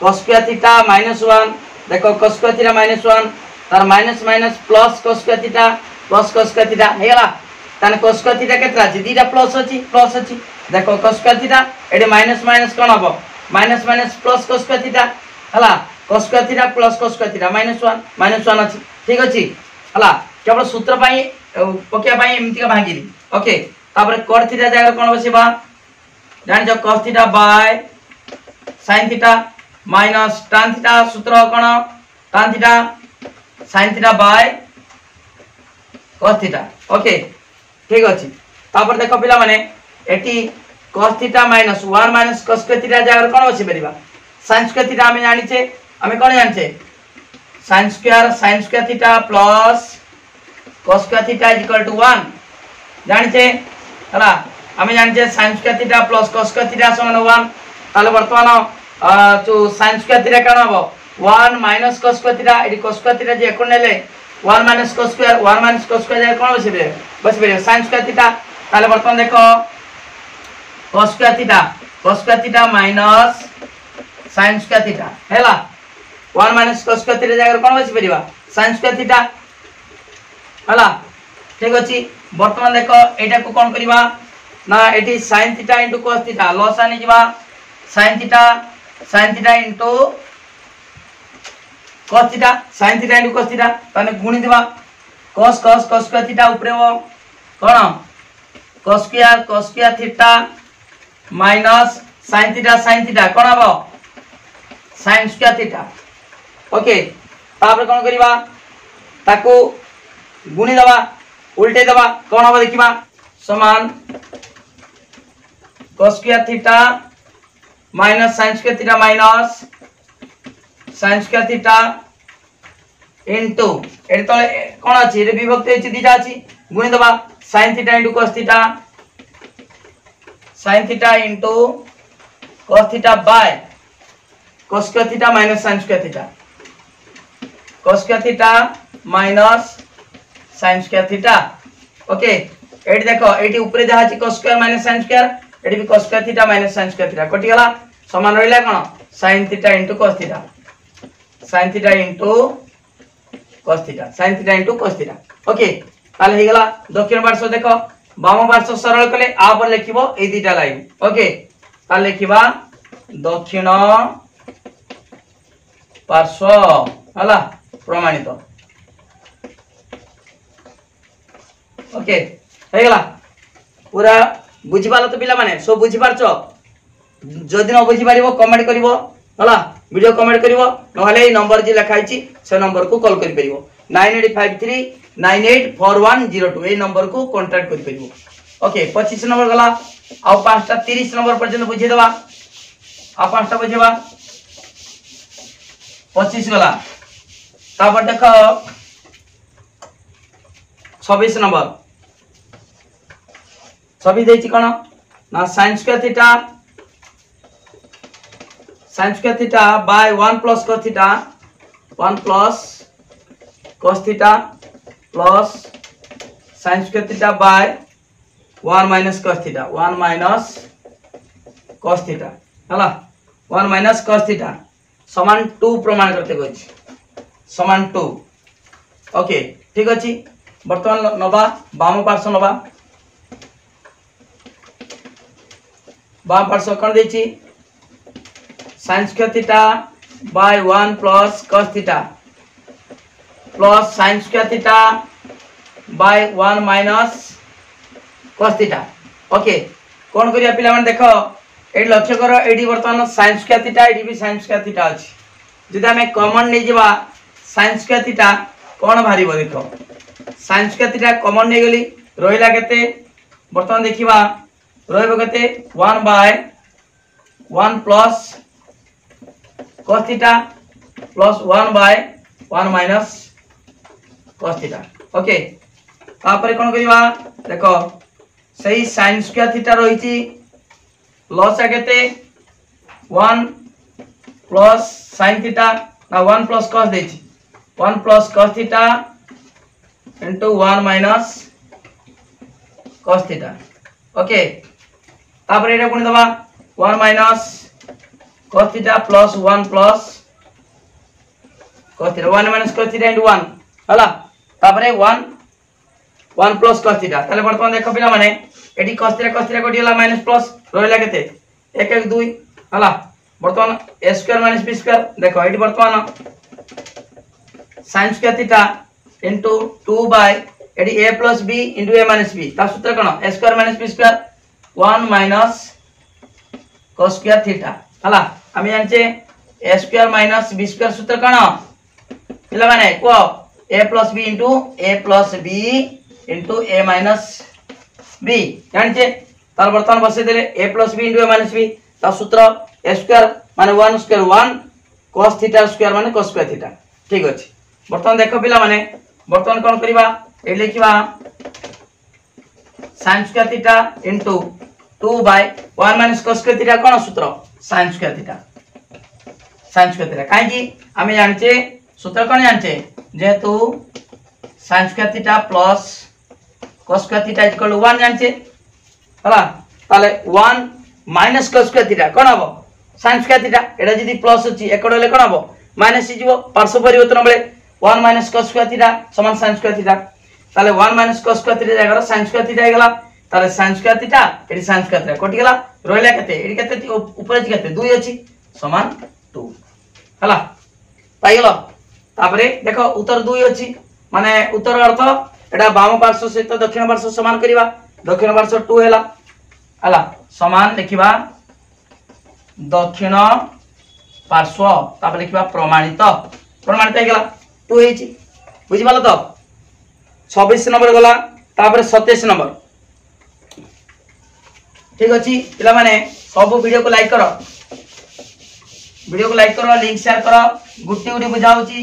cos square theta minus 1 देखो cos square theta minus 1 तार minus minus plus cos square theta plus cos square theta हेला ताने cos square theta केतरा अछि दीटा प्लस अछि देखो cos square theta एडे माइनस माइनस कोन हबो minus minus plus cos square theta हला cos square theta plus cos square theta minus 1 अछि ठीक अछि हला केवल सूत्र पई पकिया पई एमति का भागी दी ओके तापर cot theta जागा कोन बसिबा जानि जो cos theta by sin theta minus tan theta सूत्र कोन tan theta sin theta by cos theta okay ठीक अछि तापर देखो पिला माने eighty cos theta minus 1 minus cos square theta जागर कोन बसि परिबा sin square theta हमें जानि छे हमें कोन जानि छे sin square theta plus cos square theta is equal to 1 जानि छे हला हमें जानि छे sin square theta plus cos square theta समान 1 ताले वर्तमान जो sin square theta कोन हबो 1 minus cos square theta एडी cos square theta जे कोन नेले 1 minus cos square जे कोन बस बे sin square theta ताले वर्तमान देखो cos square theta minus sin square theta हेला 1 minus cos square theta जे कोन बस परिबा sin square theta हला ठीक अछि वर्तमान देखो एटा को कोन करिबा ना eighty sin theta into cos theta loss आनी जिबा sin theta into cos theta sin theta into cos theta ताने गुणी दिबा cos square theta ऊपरे हो कोन cos square theta minus sin theta कोन हबो sin square theta ओके तापर कोन करिबा ताको गुणी दबा उल्टे दबा कोन हबो देखिबा समान cos square theta minus sin square theta minus sin square theta into एटे तळे कोन अछि एटे विभक्त अछि दिटा अछि गुणी दबा sin theta into cos theta sin theta into cos theta by cos square theta minus sin square theta cos square theta minus sin square theta okay एटे देखो एटी ऊपर जहा अछि cos square minus sin square eighty भी cos square theta minus sin square theta कटि गला समान रहिला कोन sin theta into cos theta sin theta into cos theta okay ताले हे गला दक्षिण पार्श्व देखो बाम पार्श्व सरल कले आ पर लिखिबो ए दिटा लाइन ओके ताले लिखिबा दक्षिण पार्श्व हला प्रमाणित ओके हे गला पूरा बुझी पालो तो पिला माने सब बुझी पारछो जदि न बुझी पारिबो कमेंट करिवो हला वीडियो कमेंट करिवो नहले ए नंबर जे लिखा आइछि से नंबर को कॉल करि परिवो 9853984102 ए नंबर को कांटेक्ट कर परिबो। ओके 25 नंबर गला आ पांचटा 30 नंबर पर्यंत बुझे देबा आ पांचटा बुझेबा 25 गला तापर देखो 26 नंबर 26 देछि कोन ना sin square theta by 1 plus cos theta 1 plus cos theta plus sin square theta by 1 minus cos theta 1 minus cos theta हला 1 minus cos theta समान 2 प्रमाण करते कहछि समान 2। ओके ठीक अछि वर्तमान नबा बाम पार्श्व नबा बाम पार्श्व कोन देछि sin square theta by 1 plus cos theta plus sin square theta by 1 minus cos theta। Okay कोन करिया पिला माने देखो एडी लक्ष्य करो एडी वर्तमान sin square theta एडी भी sin square theta अछि जदि हमें कॉमन नै जेबा sin square theta कोन भारीबो देखो sin square theta कॉमन नै गेली रोइला केते वर्तमान देखिबा रोइबो केते 1 by 1 plus cos theta plus 1 by 1 minus cos theta। Okay तापर कोन करिवा देखो सही sin square theta रहिछि लॉस आगेते 1 plus sin theta ना 1 plus cos देछि 1 plus cos theta into 1 minus cos theta। Okay तापर एटा कोन दबा 1 minus cos theta plus 1 plus cos theta 1 minus cos theta into 1 हला तापरे 1 plus cos theta ताले वर्तमान देखो पिला माने एडी cos theta कोडिला माइनस प्लस रोइला केते 1 1 2 हला वर्तमान a square minus b square देखो एडी वर्तमान sin square theta into 2 by एडी a plus b into a minus b ता सूत्र कोन a square minus b square 1 minus cos square theta हला हम जानचे a square minus b square सूत्र कोन पिला माने को a plus b into a minus b जानचे तार वर्तमान बसे देले a plus b into a minus b ता सूत्र a स्क्वायर माने 1 स्क्वायर 1 cos theta स्क्वायर माने cos square theta ठीक अछि। वर्तमान देखो पिला माने वर्तमान कोन करिबा ए लिखिबा sin square theta into 2 by 1 minus cos square theta कोन सूत्र sin square theta काहे कि हमें जानचे सूत्र कोन जानचे जेतु sin square theta plus cos square theta equal 1 जानचे हला ताले 1 minus cos square theta कोन हबो sin square theta एडा जदी प्लस अछि एकड ले कोन हबो माइनस हिजबो पार्श्व परिवर्तन बेले 1 minus cos square theta समान sin square theta ताले 1 minus cos square theta जागर sin square theta आइगला ताले sin square theta एडी sin square theta कोटि गेला रोइला केते एडी केते ऊपर अछि केते 2 अछि समान 2 हला पाइ गेलो तापरे देखो उत्तर 2 अछि माने उत्तर अर्थ एडा बाम पार्श्व सहित दक्षिण पार्श्व समान करिवा दक्षिण पार्श्व 2 हैला हला समान लिखिबा दक्षिण पार्श्व तापर लिखिबा प्रमाणित हे गेला 2 हेछि बुझि पालो तो 26 नंबर गला तापर 27 नंबर ठीक अछि पिला माने सब वीडियो को लाइक करो लिंक शेयर करो गुटी गुटी बुझाउची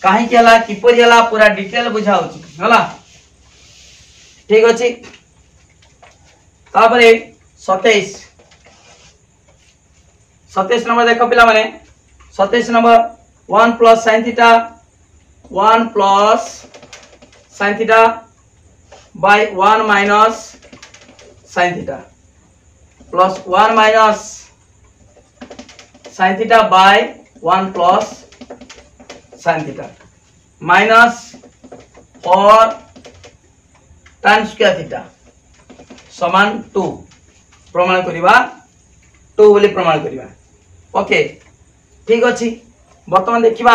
काहे के हला किपरि हला पूरा डिटेल बुझाउची हला ठीक अछि तापर 27 नंबर देखो पिला माने 27 number 1 plus sin theta by 1 minus sin theta plus 1 minus sin theta by 1 plus sin theta minus 4 tan square theta समान 2 प्रमाण करिबा 2 बोली प्रमाण करिबा। ओके ठीक अछि वर्तमान देखिबा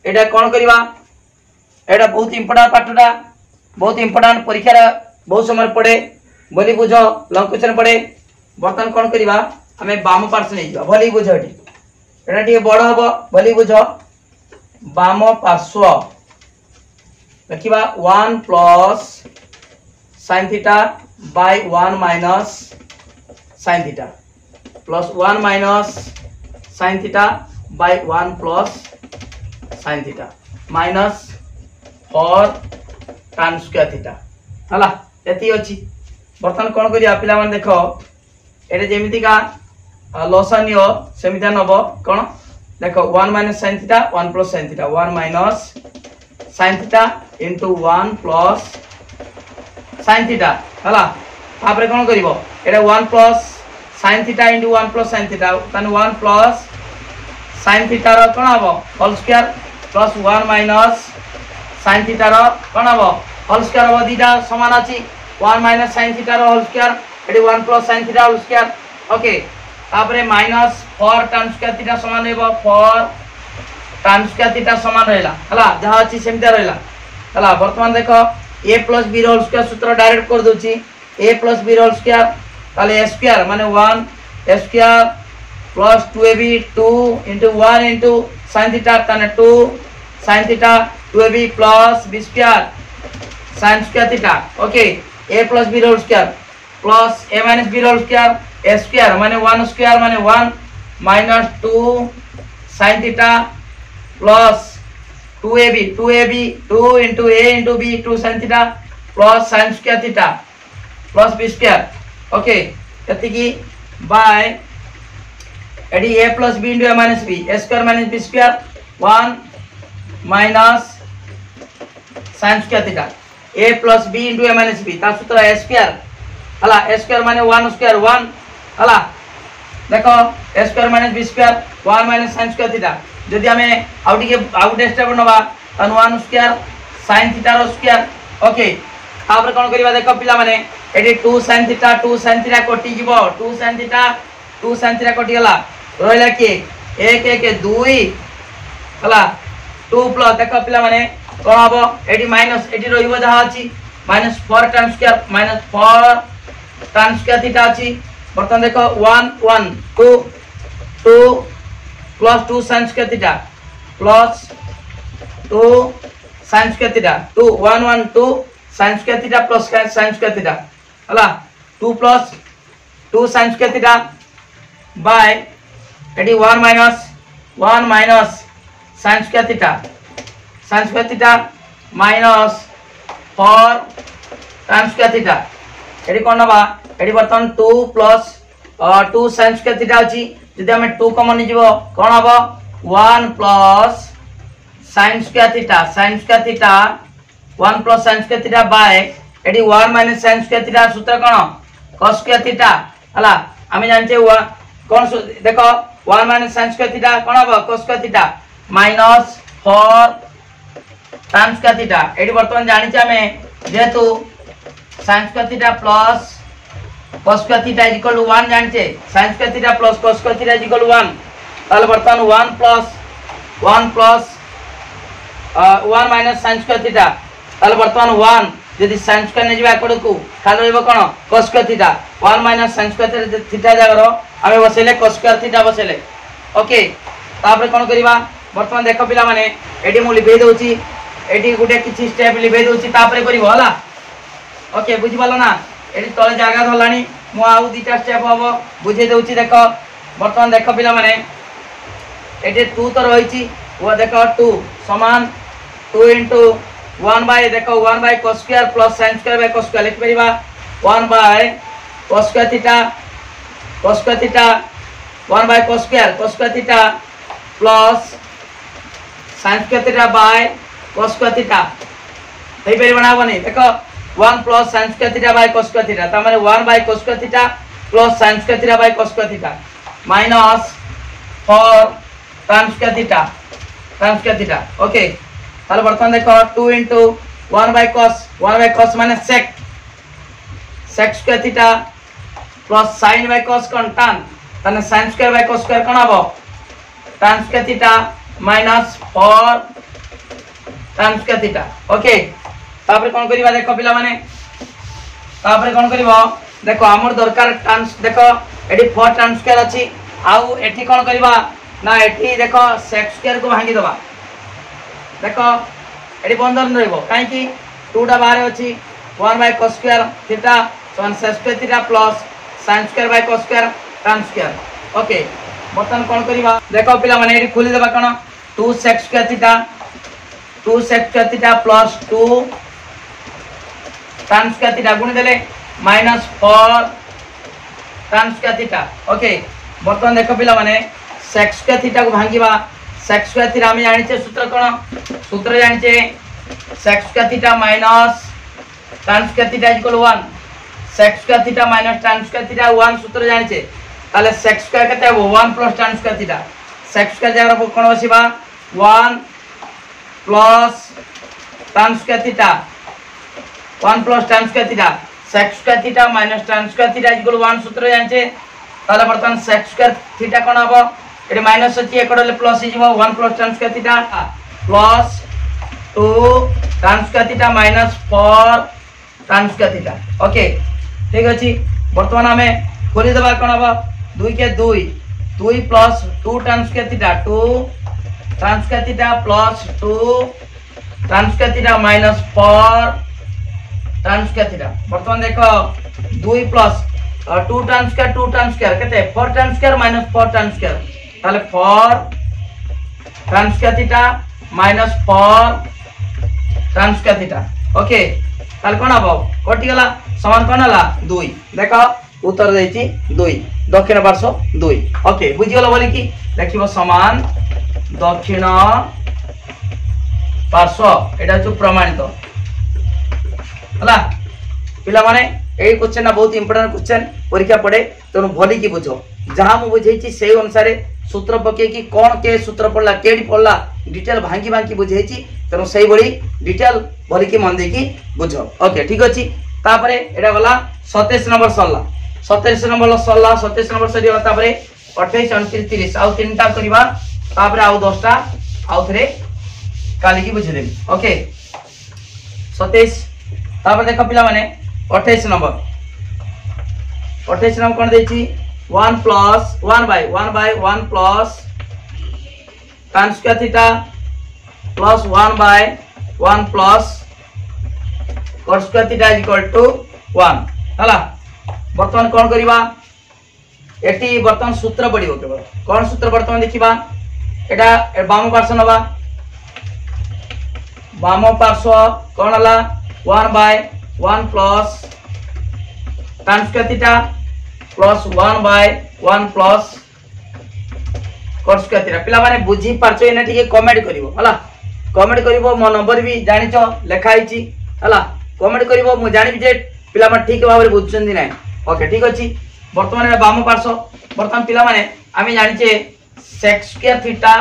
एटा कोन करिबा एटा बहुत इंपोर्टेंट पाठटा बहुत इंपोर्टेंट परीक्षा रे बहुत समय पड़े बोली बुझो लॉन्ग क्वेश्चन पड़े वर्तमान कोन करिबा हमें बाम पार्श्व नै जा बोली बुझो एटा टी बड़ हबो बोली बुझो बाम पार्श्व लिखा 1 plus sin theta by 1 minus sin theta plus 1 minus sin theta by 1 plus sin theta minus 4 tan square theta हला एती अछि। बर्तमान कोन करिया पिला मन देखो एटे जेमिति का लसनियो सेमिता नबो कोन देखो 1 minus sin theta 1 plus sin theta 1 minus sin theta into 1 plus sin theta हला तापरे कोन करिवो एटा 1 plus sin theta into 1 plus sin theta तने 1 प्लस sin थीटा रो कोन हबो whole square plus 1 minus sin theta रो कोन हबो होल स्क्वायर हबो दीटा समान अछि 1 माइनस sin थीटा रो होल स्क्वायर एटी 1 plus sin theta whole square okay तापरे माइनस 4 tan स्क्वायर थीटा समान हेबो 4 tan स्क्वायर थीटा समान रहला हला जहा अछि सेमता रहला हला वर्तमान देखो a plus b whole square सूत्र डायरेक्ट कर दोची a plus b whole square ताले a स्क्वायर माने 1 a square plus 2ab 2 into 1 into sin theta ताने 2 sin theta 2ab plus b square sin square theta okay a plus b whole square plus a minus b whole square a square माने 1 square माने 1 minus 2 sin theta plus 2ab 2 into a into b 2 sin theta plus sin square theta plus b square okay एति की by एडी a plus b into a minus b a square minus b square 1 minus sin square theta a plus b into a minus b ता सूत्र a square हला a square माने 1 square 1 हला देखो a square minus b square 1 minus sin square theta जदि हमें out step नबा तन 1 स्क्वायर sin थीटा रो स्क्वायर ओके तापर कोन करिवा देखो पिला माने एडी 2 sin थीटा कटि जीवो 2 sin थीटा कटि गला रहला कि 1 1 2 हला 2 प्लस देखो पिला माने कोन हबो एडी माइनस एडी रहिबो जहा अछि minus 4 tan square minus 4 tan square theta अछि बर्तन देखो 1 1 2 2 plus 2 sin square theta plus 2 sin square theta 2 1 1 2 sin square theta plus sin square theta हला 2 plus 2 sin square theta by एडी 1 minus sin square theta minus 4 tan square theta एडी कोन बा एडी बर्तन 2 प्लस 2 sin स्क्वायर थीटा अछि जदि हमें 2 कॉमन जीवो कोन हबो 1 plus sin square theta 1 plus sin square theta by एडी 1 माइनस sin स्क्वायर थीटा सूत्र कोन cos स्क्वायर थीटा हला हमें जानते कोन देखो 1 माइनस sin स्क्वायर थीटा कोन हबो cos square theta minus 4 tan square theta एडी वर्तमान जानि छ हमें जेतु sin square theta plus cos square theta is equal to 1 जानते sin square theta plus cos square theta is equal to 1 ताले वर्तमान 1 plus 1 minus sin square theta ताले वर्तमान 1 यदि sin स्क्वायर ने जिबा कोड को खाली रहबो कोन cos square theta 1 minus sin square theta जागरो हमें बसेले cos स्क्वायर थीटा बसेले ओके तापर कोन करिवा वर्तमान देखो पिला माने एडी मु लिखै दोची एडी गुटे किछि स्टेप लिखै दोची तापर करिवो हला ओके बुझि पालो ना एडी तले जागा धलानी मु आउ दीटा स्टेप हबो बुझे दोची देखो वर्तमान देखो पिला माने एडी 2 तो रहिची वो देखो 2 समान 2 into 1 बाय देखो 1 bye cos square plus sin square by cos square लिख परिबा 1 bye cos square theta 1 bye cos square theta plus sin square theta by cos square theta થઈ परिबा ना बने देखो 1 plus sin square theta by cos square theta त माने 1 bye cos square theta plus sin square theta by cos square theta minus 4 tan square theta okay ताले वर्तमान देखो 2 into 1 by cos माने sec square theta plus sin by cos कोन tan तने sin square by cos square कोन हबो tan square theta minus 4 tan square theta okay तापर कोन करिबा देखो पिला माने तापर कोन करिवो देखो हमर दरकार tan देखो एडी 4 tan स्क्वायर अछि आउ एठी कोन करिबा ना एठी देखो sec स्क्वायर को भांगी दबा देखो एटी बंधन रहिबो काहे कि 2 टा बाहर अछि 1 बाय cos स्क्वायर थीटा समान sec square theta plus sin square by cos square tan square. Okay बर्तन कोन करिबा देखो पिला माने एटी खोली देबा कोन 2 sec square theta plus 2 tan square theta गुण देले minus 4 tan square theta. Okay बर्तन देखो पिला माने sec स्क्वायर थीटा को भांगीबा sec स्क्वायर थीटा हम जानिछे सूत्र कोन सूत्र जानिछे sec square theta minus tan square theta equal 1 sec square theta minus tan square theta 1 सूत्र जानिछे ताले sec स्क्वायर केते हो 1 plus tan square theta sec square जगह कोन बसिबा 1 plus tan square theta 1 plus tan square theta sec square theta minus tan square theta equal 1 सूत्र जानिछे ताले बर्तन sec square theta कोन हबो एटी माइनस अछि एकडले प्लस हिजिबो 1 plus tan square theta plus 2 tan square theta minus 4 tan square theta. Okay ठीक अछि वर्तमान हमें खोली देबा कोन हबो 2 के 2 plus 2 tan square theta 2 tan square theta plus 2 tan square theta minus 4 tan square theta. वर्तमान देखो 2 प्लस 2 tan स्क्वायर केते 4 tan square minus 4 tan square ताले 4 tan square theta minus 4 tan square theta. Okay ताले कोन हबो कटि गला समान कोन हला 2 देखो उत्तर देछि 2 दक्षिण पार्श्व 2। ओके बुझि गला बोली कि देखिबो समान दक्षिण पार्श्व एटा जो प्रमाणित हला पिला माने एई क्वेश्चन ना बहुत इंपोर्टेंट क्वेश्चन परीक्षा पड़े तनु भली की बुझो जहां मु बुझेछि सेही अनुसार सूत्र पके कि कोन के सूत्र पड़ला केडी पड़ला डिटेल भांगी भांगी बुझेछि तनु सेही बड़ी डिटेल भली की मन दे की बुझो। ओके ठीक अछि तापरे एटा गला 27 नंबर सरला 27 नंबर सरला 27 नंबर सरी गला तापरे 28 29 30 आउ तीनटा करबा तापरे आउ 10टा आउ थरे काली की बुझे देबी। ओके 27 तापर देखो पिला माने 28 नंबर कोन देछि 1 plus 1 by 1 plus tan square theta plus 1 by 1 plus cos square theta equal to 1 हला वर्तमान कोन करिबा एटी वर्तमान सूत्र पडिबो केवल कोन सूत्र वर्तमान देखिबा एटा बाम पार्श्व नबा बाम पार्श्व कोन हला 1 by 1 plus tan square theta plus 1 by 1 plus cos square theta पिला माने बुझी पारछो एना ठीक कमेंट करिवो हला कमेंट करिवो मो नंबर भी जानिचो लेखा आइची हला कमेंट करिवो मु जानि जे पिला माने ठीक भाबरे बुझछन्दी नै। ओके ठीक अछि वर्तमान एटा बाम पार्श्व वर्तमान पिला माने आमी जानिचे sec square theta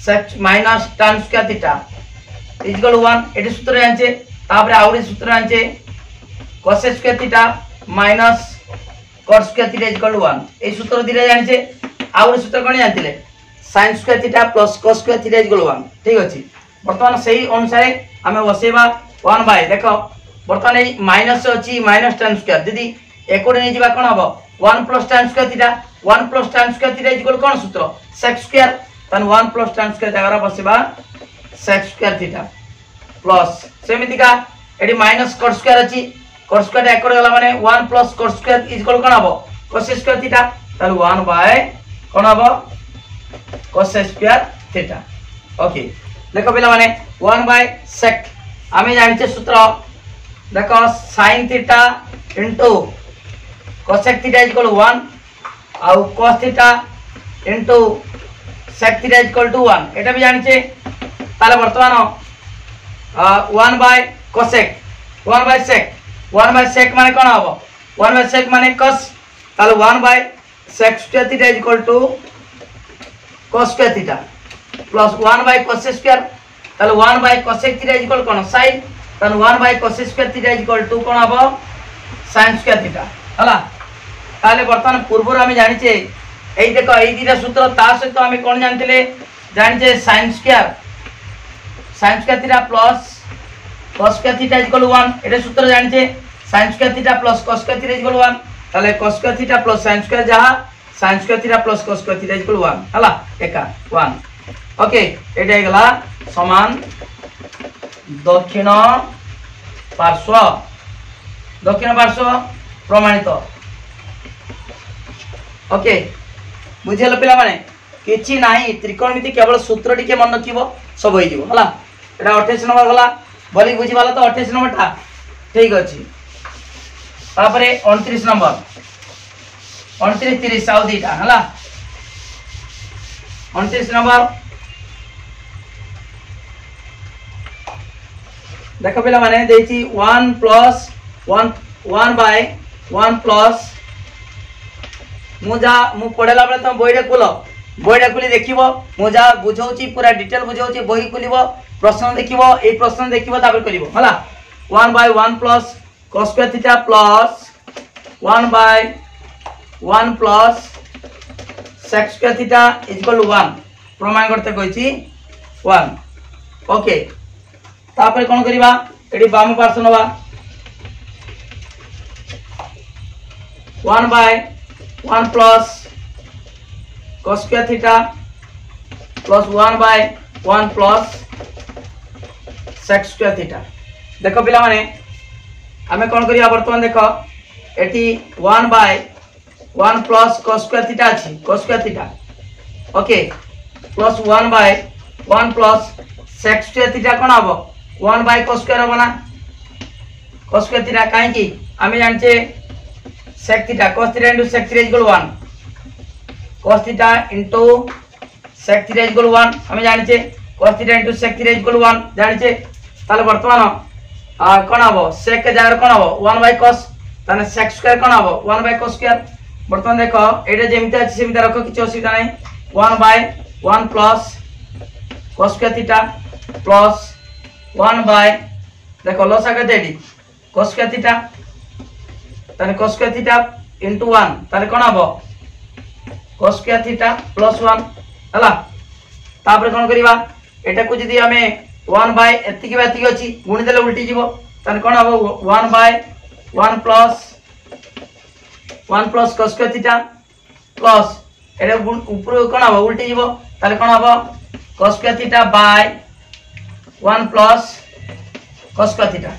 sec minus tan square theta equal 1 eighty सूत्र जानिचे तापरे आउरी सूत्र जानिचे cos square theta minus cos square theta equal 1 ए सूत्र दिले जानिचे आउरी सूत्र कोन जानतिले sin square theta plus cos square theta equal 1 ठीक अछि वर्तमान सही अनुसार हमें बसेबा 1 बाय देखो वर्तमान ए माइनस अछि माइनस tan स्क्वायर दीदी एकोडे नै जिबा कोन हबो 1 plus tan square theta 1 plus tan square theta equal कोन सूत्र sec स्क्वायर तन 1 प्लस tan स्क्वायर जगह बसेबा sec स्क्वायर थीटा प्लस सेमिति का एडी माइनस cos स्क्वायर अछि cos स्क्वायर एकोडे गला माने 1 प्लस cos स्क्वायर इक्वल कोन हबो cos स्क्वायर थीटा तन 1 बाय कोन हबो cos स्क्वायर थीटा। ओके देखो पिला माने 1 बाय sec आमे जानिचे सूत्र देखो sin theta into cosec theta equal 1 आउ cos theta into sec theta equal to 1 एटा भी जानिचे ताले वर्तमान 1 बाय cosec 1 बाय sec माने कोन हबो 1 बाय sec माने cos ताले 1 by sec square theta equal to cos square theta plus 1 bye cos square ताले 1 बाय cosec थीटा इक्वल कोन sin ताले 1 bye cos square theta equal to कोन हबो sin स्क्वायर थीटा हला ताले वर्तमान पूर्व हम जानिचे एई देखो एई दिरा सूत्र ता सहित हम कोन जानतिले जानिचे sin square theta plus cos square theta equal 1 एटा सूत्र जानिचे sin square theta plus cos square theta equal 1 ताले cos square theta plus sin square जहा sin square theta plus cos square theta equal 1 हला एका 1। ओके एटा गला समान दक्षिण पार्श्व प्रमाणित। ओके बुझेल पिला माने किछि नाही त्रिकोणमिति केवल सूत्र टिके मन रखिबो सब होई जीवो हला। एटा 28 नंबर गला बोली बुझी वाला तो 28 नंबर था ठीक अछि। तापरे 29 नंबर 29 30 साउ दीटा हला। 29 नंबर देखो पिला माने देछि 1 प्लस 1 बाय 1 प्लस मु पढ़ेला बेले तुम बहीटा खुली देखिबो मुझा बुझौची पूरा डिटेल बुझौची बही खुलिबो प्रश्न देखिबो ए प्रश्न देखिबो तापर करिवो हला। 1 by 1 plus cos square theta plus 1 by 1 plus sec square theta equal 1 प्रमाण करते कहिची 1। ओके तापर कोन करिबा एडी बाम पार्श्व नबा 1 by 1 plus cos square theta plus 1 by 1 plus sec square theta. देखो पिला माने हमें कौन करिया वर्तमान देखो एटी 1 by 1 plus cos square theta अछि cos square theta okay plus 1 by 1 plus sec square theta कोन हबो 1 बाय cos स्क्वायर हबो ना cos स्क्वायर थीटा काहे कि हमें जानचे sec theta cos theta into sec theta equal 1 cos theta into sec theta equal 1 हमें जानिछे cos theta into sec theta equal 1 जानिछे ताले वर्तमान कोन हबो sec के जगह कोन हबो 1 बाय cos ताने sec स्क्वायर कोन हबो 1 बाय cos स्क्वायर। वर्तमान देखो एटा जेमिति अछि सेमिति रखो किछ असुविधा नै 1 by 1 plus cos square theta plus 1 bye देखो लसा के देडी cos स्क्वायर थीटा ताने cos स्क्वायर थीटा into 1 ताले कोन हबो cos स्क्वायर थीटा प्लस 1 हला। तापर कोन करिबा एटा को जदी हमें 1 बाय एतिकी बातिकी अछि गुणी देले उल्टी जीवो तन कोन हबो 1 by 1 plus cos square theta plus एटा ऊपर कोन हबो उल्टी जीवो ताले कोन हबो cos square theta by 1 plus cos square theta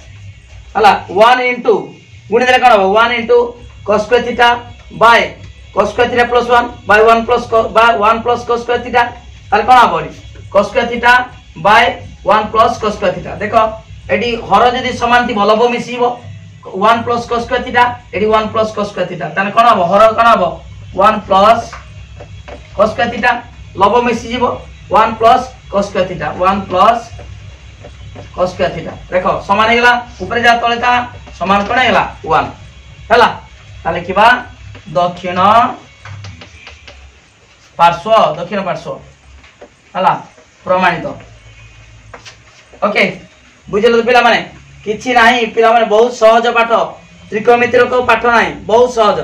हला 1 इनटू गुणी देले कोन हबो 1 into cos square theta by cos square theta plus 1 by 1 plus cos square theta ताले कोन हबो cos square theta by 1 plus cos square theta. देखो एडी हर जदी समान थी लब मिसिबो 1 प्लस cos स्क्वायर थीटा एडी 1 प्लस cos स्क्वायर थीटा ताने कोन हबो हर कोन हबो 1 प्लस cos स्क्वायर थीटा लब मिसि जीवो 1 plus cos square theta 1 plus cos square theta. देखो समान हेला ऊपर जा तळे का समान कोन हेला 1 हला ताले किबा दक्षिण पार्श्व हला प्रमाणित। ओके बुझल पिला माने किछि नाही पिला माने बहुत सहज पाठ त्रिकोणमितिर को पाठ नाही बहुत सहज।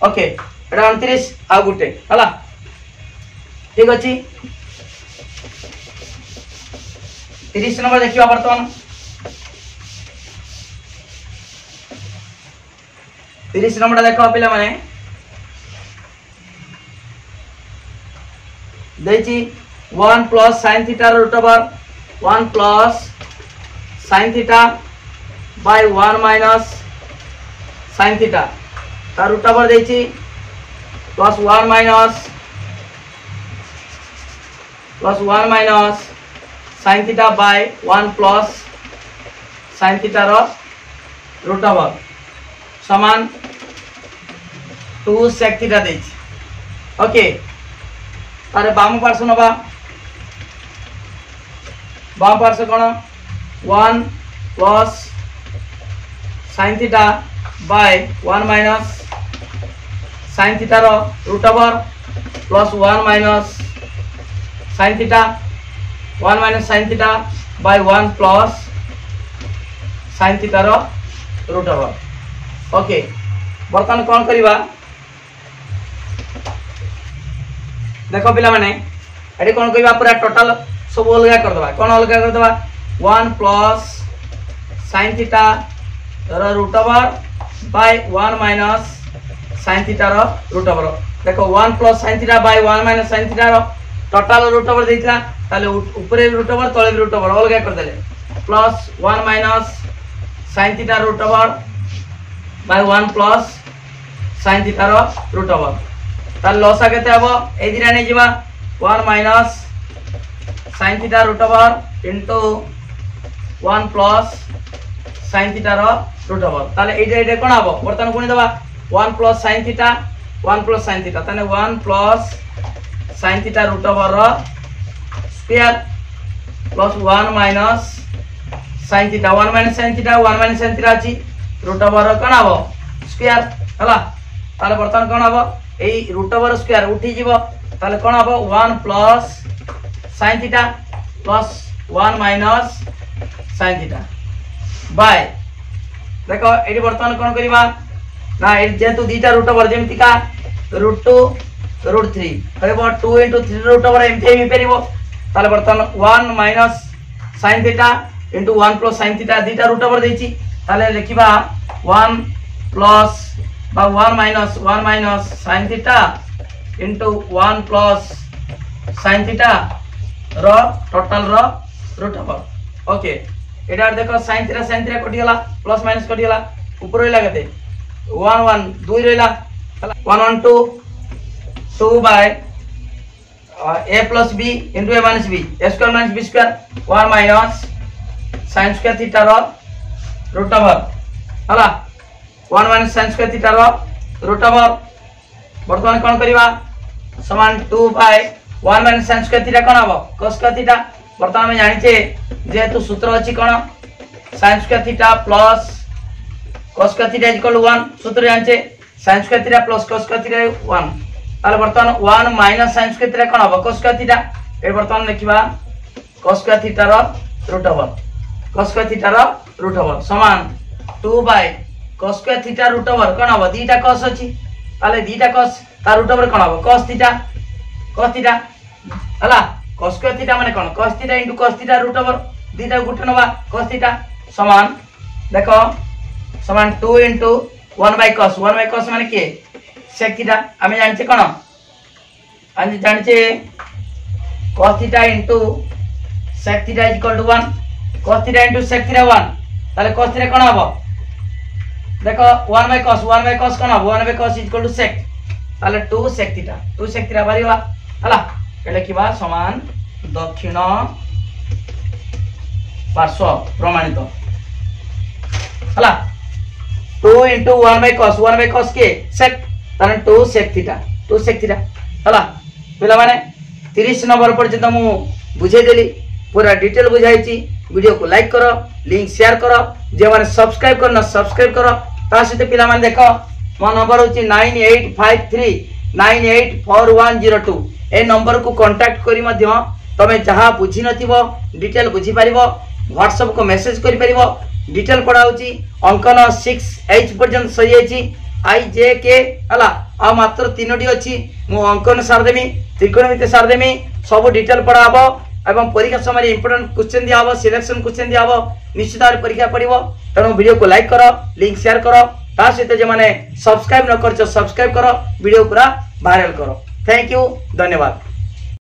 ओके एटा 29 आ गुटे हला ठीक अछि। 30 नंबर देखिबा वर्तमान 30 नंबर देखो पिला माने देछि 1 plus sin theta root over 1 plus sin theta by 1 minus sin theta ता रूट ओवर देछि plus 1 minus sin theta by 1 plus sin theta रो रूट ओवर समान 2 sec थीटा देछि। ओके तारे बाम पार्श्व नबा बाम पार्श्व कोन 1 plus sin theta by 1 minus sin theta रो root over plus 1 minus sin theta 1 minus sin theta by 1 plus sin theta रो रूट ओवर। ओके बर्तमान कोन करिबा देखो पिला माने एडी कोन कहिबा पूरा टोटल सब अलगा कर दबा कोन अलगा कर दबा 1 प्लस sin थीटा रो root over by 1 minus sin theta रो रूट ओवर। देखो 1 plus sin theta by 1 minus sin theta रो टोटल रूट ओवर देइतला ताले ऊपर रूट ओवर तळे रूट ओवर अलगा कर देले plus 1 minus sin theta root over by 1 plus sin theta रो रूट ओवर तार लसा केते हबो ए दिना नै जिबा 1 minus sin theta root over into 1 plus sin theta रो रूट ओवर ताले एटा कोन हबो बर्तन गुणी देबा 1 plus sin theta 1 plus sin theta ताने 1 plus sin theta root over रो square plus 1 minus sin theta 1 minus sin theta अछि रूट ओवर रो कोन हबो स्क्वायर हला ताले बर्तन कोन हबो एई रूट ओवर स्क्वायर उठी जीवो ताले कोन हबो 1 plus sin theta plus 1 minus sin theta bye देखो एडी बर्तमान कोन करिबा ना ए जेतु दीटा रूट ओवर जेमति का √2 √3 कहबो 2 * 3 रूट ओवर एमति ही पेरिबो ताले बर्तमान 1 minus sin theta * 1 plus sin theta दीटा रूट ओवर देछि ताले लिखिबा 1 प्लस बा 1 minus sin theta * 1 plus sin theta रो टोटल रो रूट ओवर ओके एटा देखो sin थीटा कटि गेला प्लस माइनस कटि गेला ऊपर रहिला केते 1 1 2 रहिला 1 1 2 2 by a plus b into a minus b a square minus b square 1 minus sin square theta रो रूट ओवर हला 1 माइनस sin स्क्वायर थीटा रो रूट ओवर वर्तमान कोन करिवा समान 2 by 1 minus sin square theta कोन हबो cos स्क्वायर थीटा वर्तमान में जानि छे जेतु सूत्र अछि कोन sin square theta plus cos square theta equal 1 सूत्र जानि छे sin square theta plus cos square theta 1 ताले वर्तमान 1 माइनस sin स्क्वायर थीटा कोन हबो cos स्क्वायर थीटा ए वर्तमान लिखिबा cos स्क्वायर थीटा रो root over cos square theta रो रूट ओवर समान 2 by cos square theta root over कोन हबो दीटा cos अछि ताले दीटा cos ता रूट ओवर कोन हबो cos थीटा हला cos स्क्वायर थीटा माने कोन cos theta * cos theta root over theta गुटे नबा cos थीटा समान देखो समान 2 * 1 बाय cos माने के sec थीटा हमें जानि छे कोन हम जानि छे cos theta * sec theta = 1 cos theta * sec theta 1 ताले cos थीटा कोन हबो देखो 1 बाय cos कोन हबो 1 बाय cos = sec ताले 2 sec थीटा बारिला हला एले किबा समान दक्षिण पार्श्व प्रमाणित हला 2 * 1 बाय cos के sec ताने 2 sec थीटा हला पिला माने 30 नंबर पर्यंत मु बुझे देली पूरा डिटेल बुझाइची वीडियो को लाइक करो लिंक शेयर करो जे माने सब्सक्राइब करना सब्सक्राइब करो ता सहित पिला माने देखो मो नंबर होची 9853984102 ए नंबर को कांटेक्ट करी मध्य तमे जहां बुझी नथिबो डिटेल बुझी पारिबो व्हाट्सएप को मैसेज करि पारिबो डिटेल पढाउची अंकन 6H पर्यंत सही आइची IJK हला आ मात्र 3डी अछि मु अंकन सार देमी त्रिकोणमिति सार देमी सब डिटेल पढाबो एवं परीक्षा समय इंपोर्टेंट क्वेश्चन दिया हबो सिलेक्शन क्वेश्चन दिया हबो निश्चित भाव परीक्षा पड़िबो तनो वीडियो को लाइक करो लिंक शेयर करो ता सहित जे माने सब्सक्राइब न करछ सब्सक्राइब करो वीडियो पूरा वायरल करो थैंक यू धन्यवाद।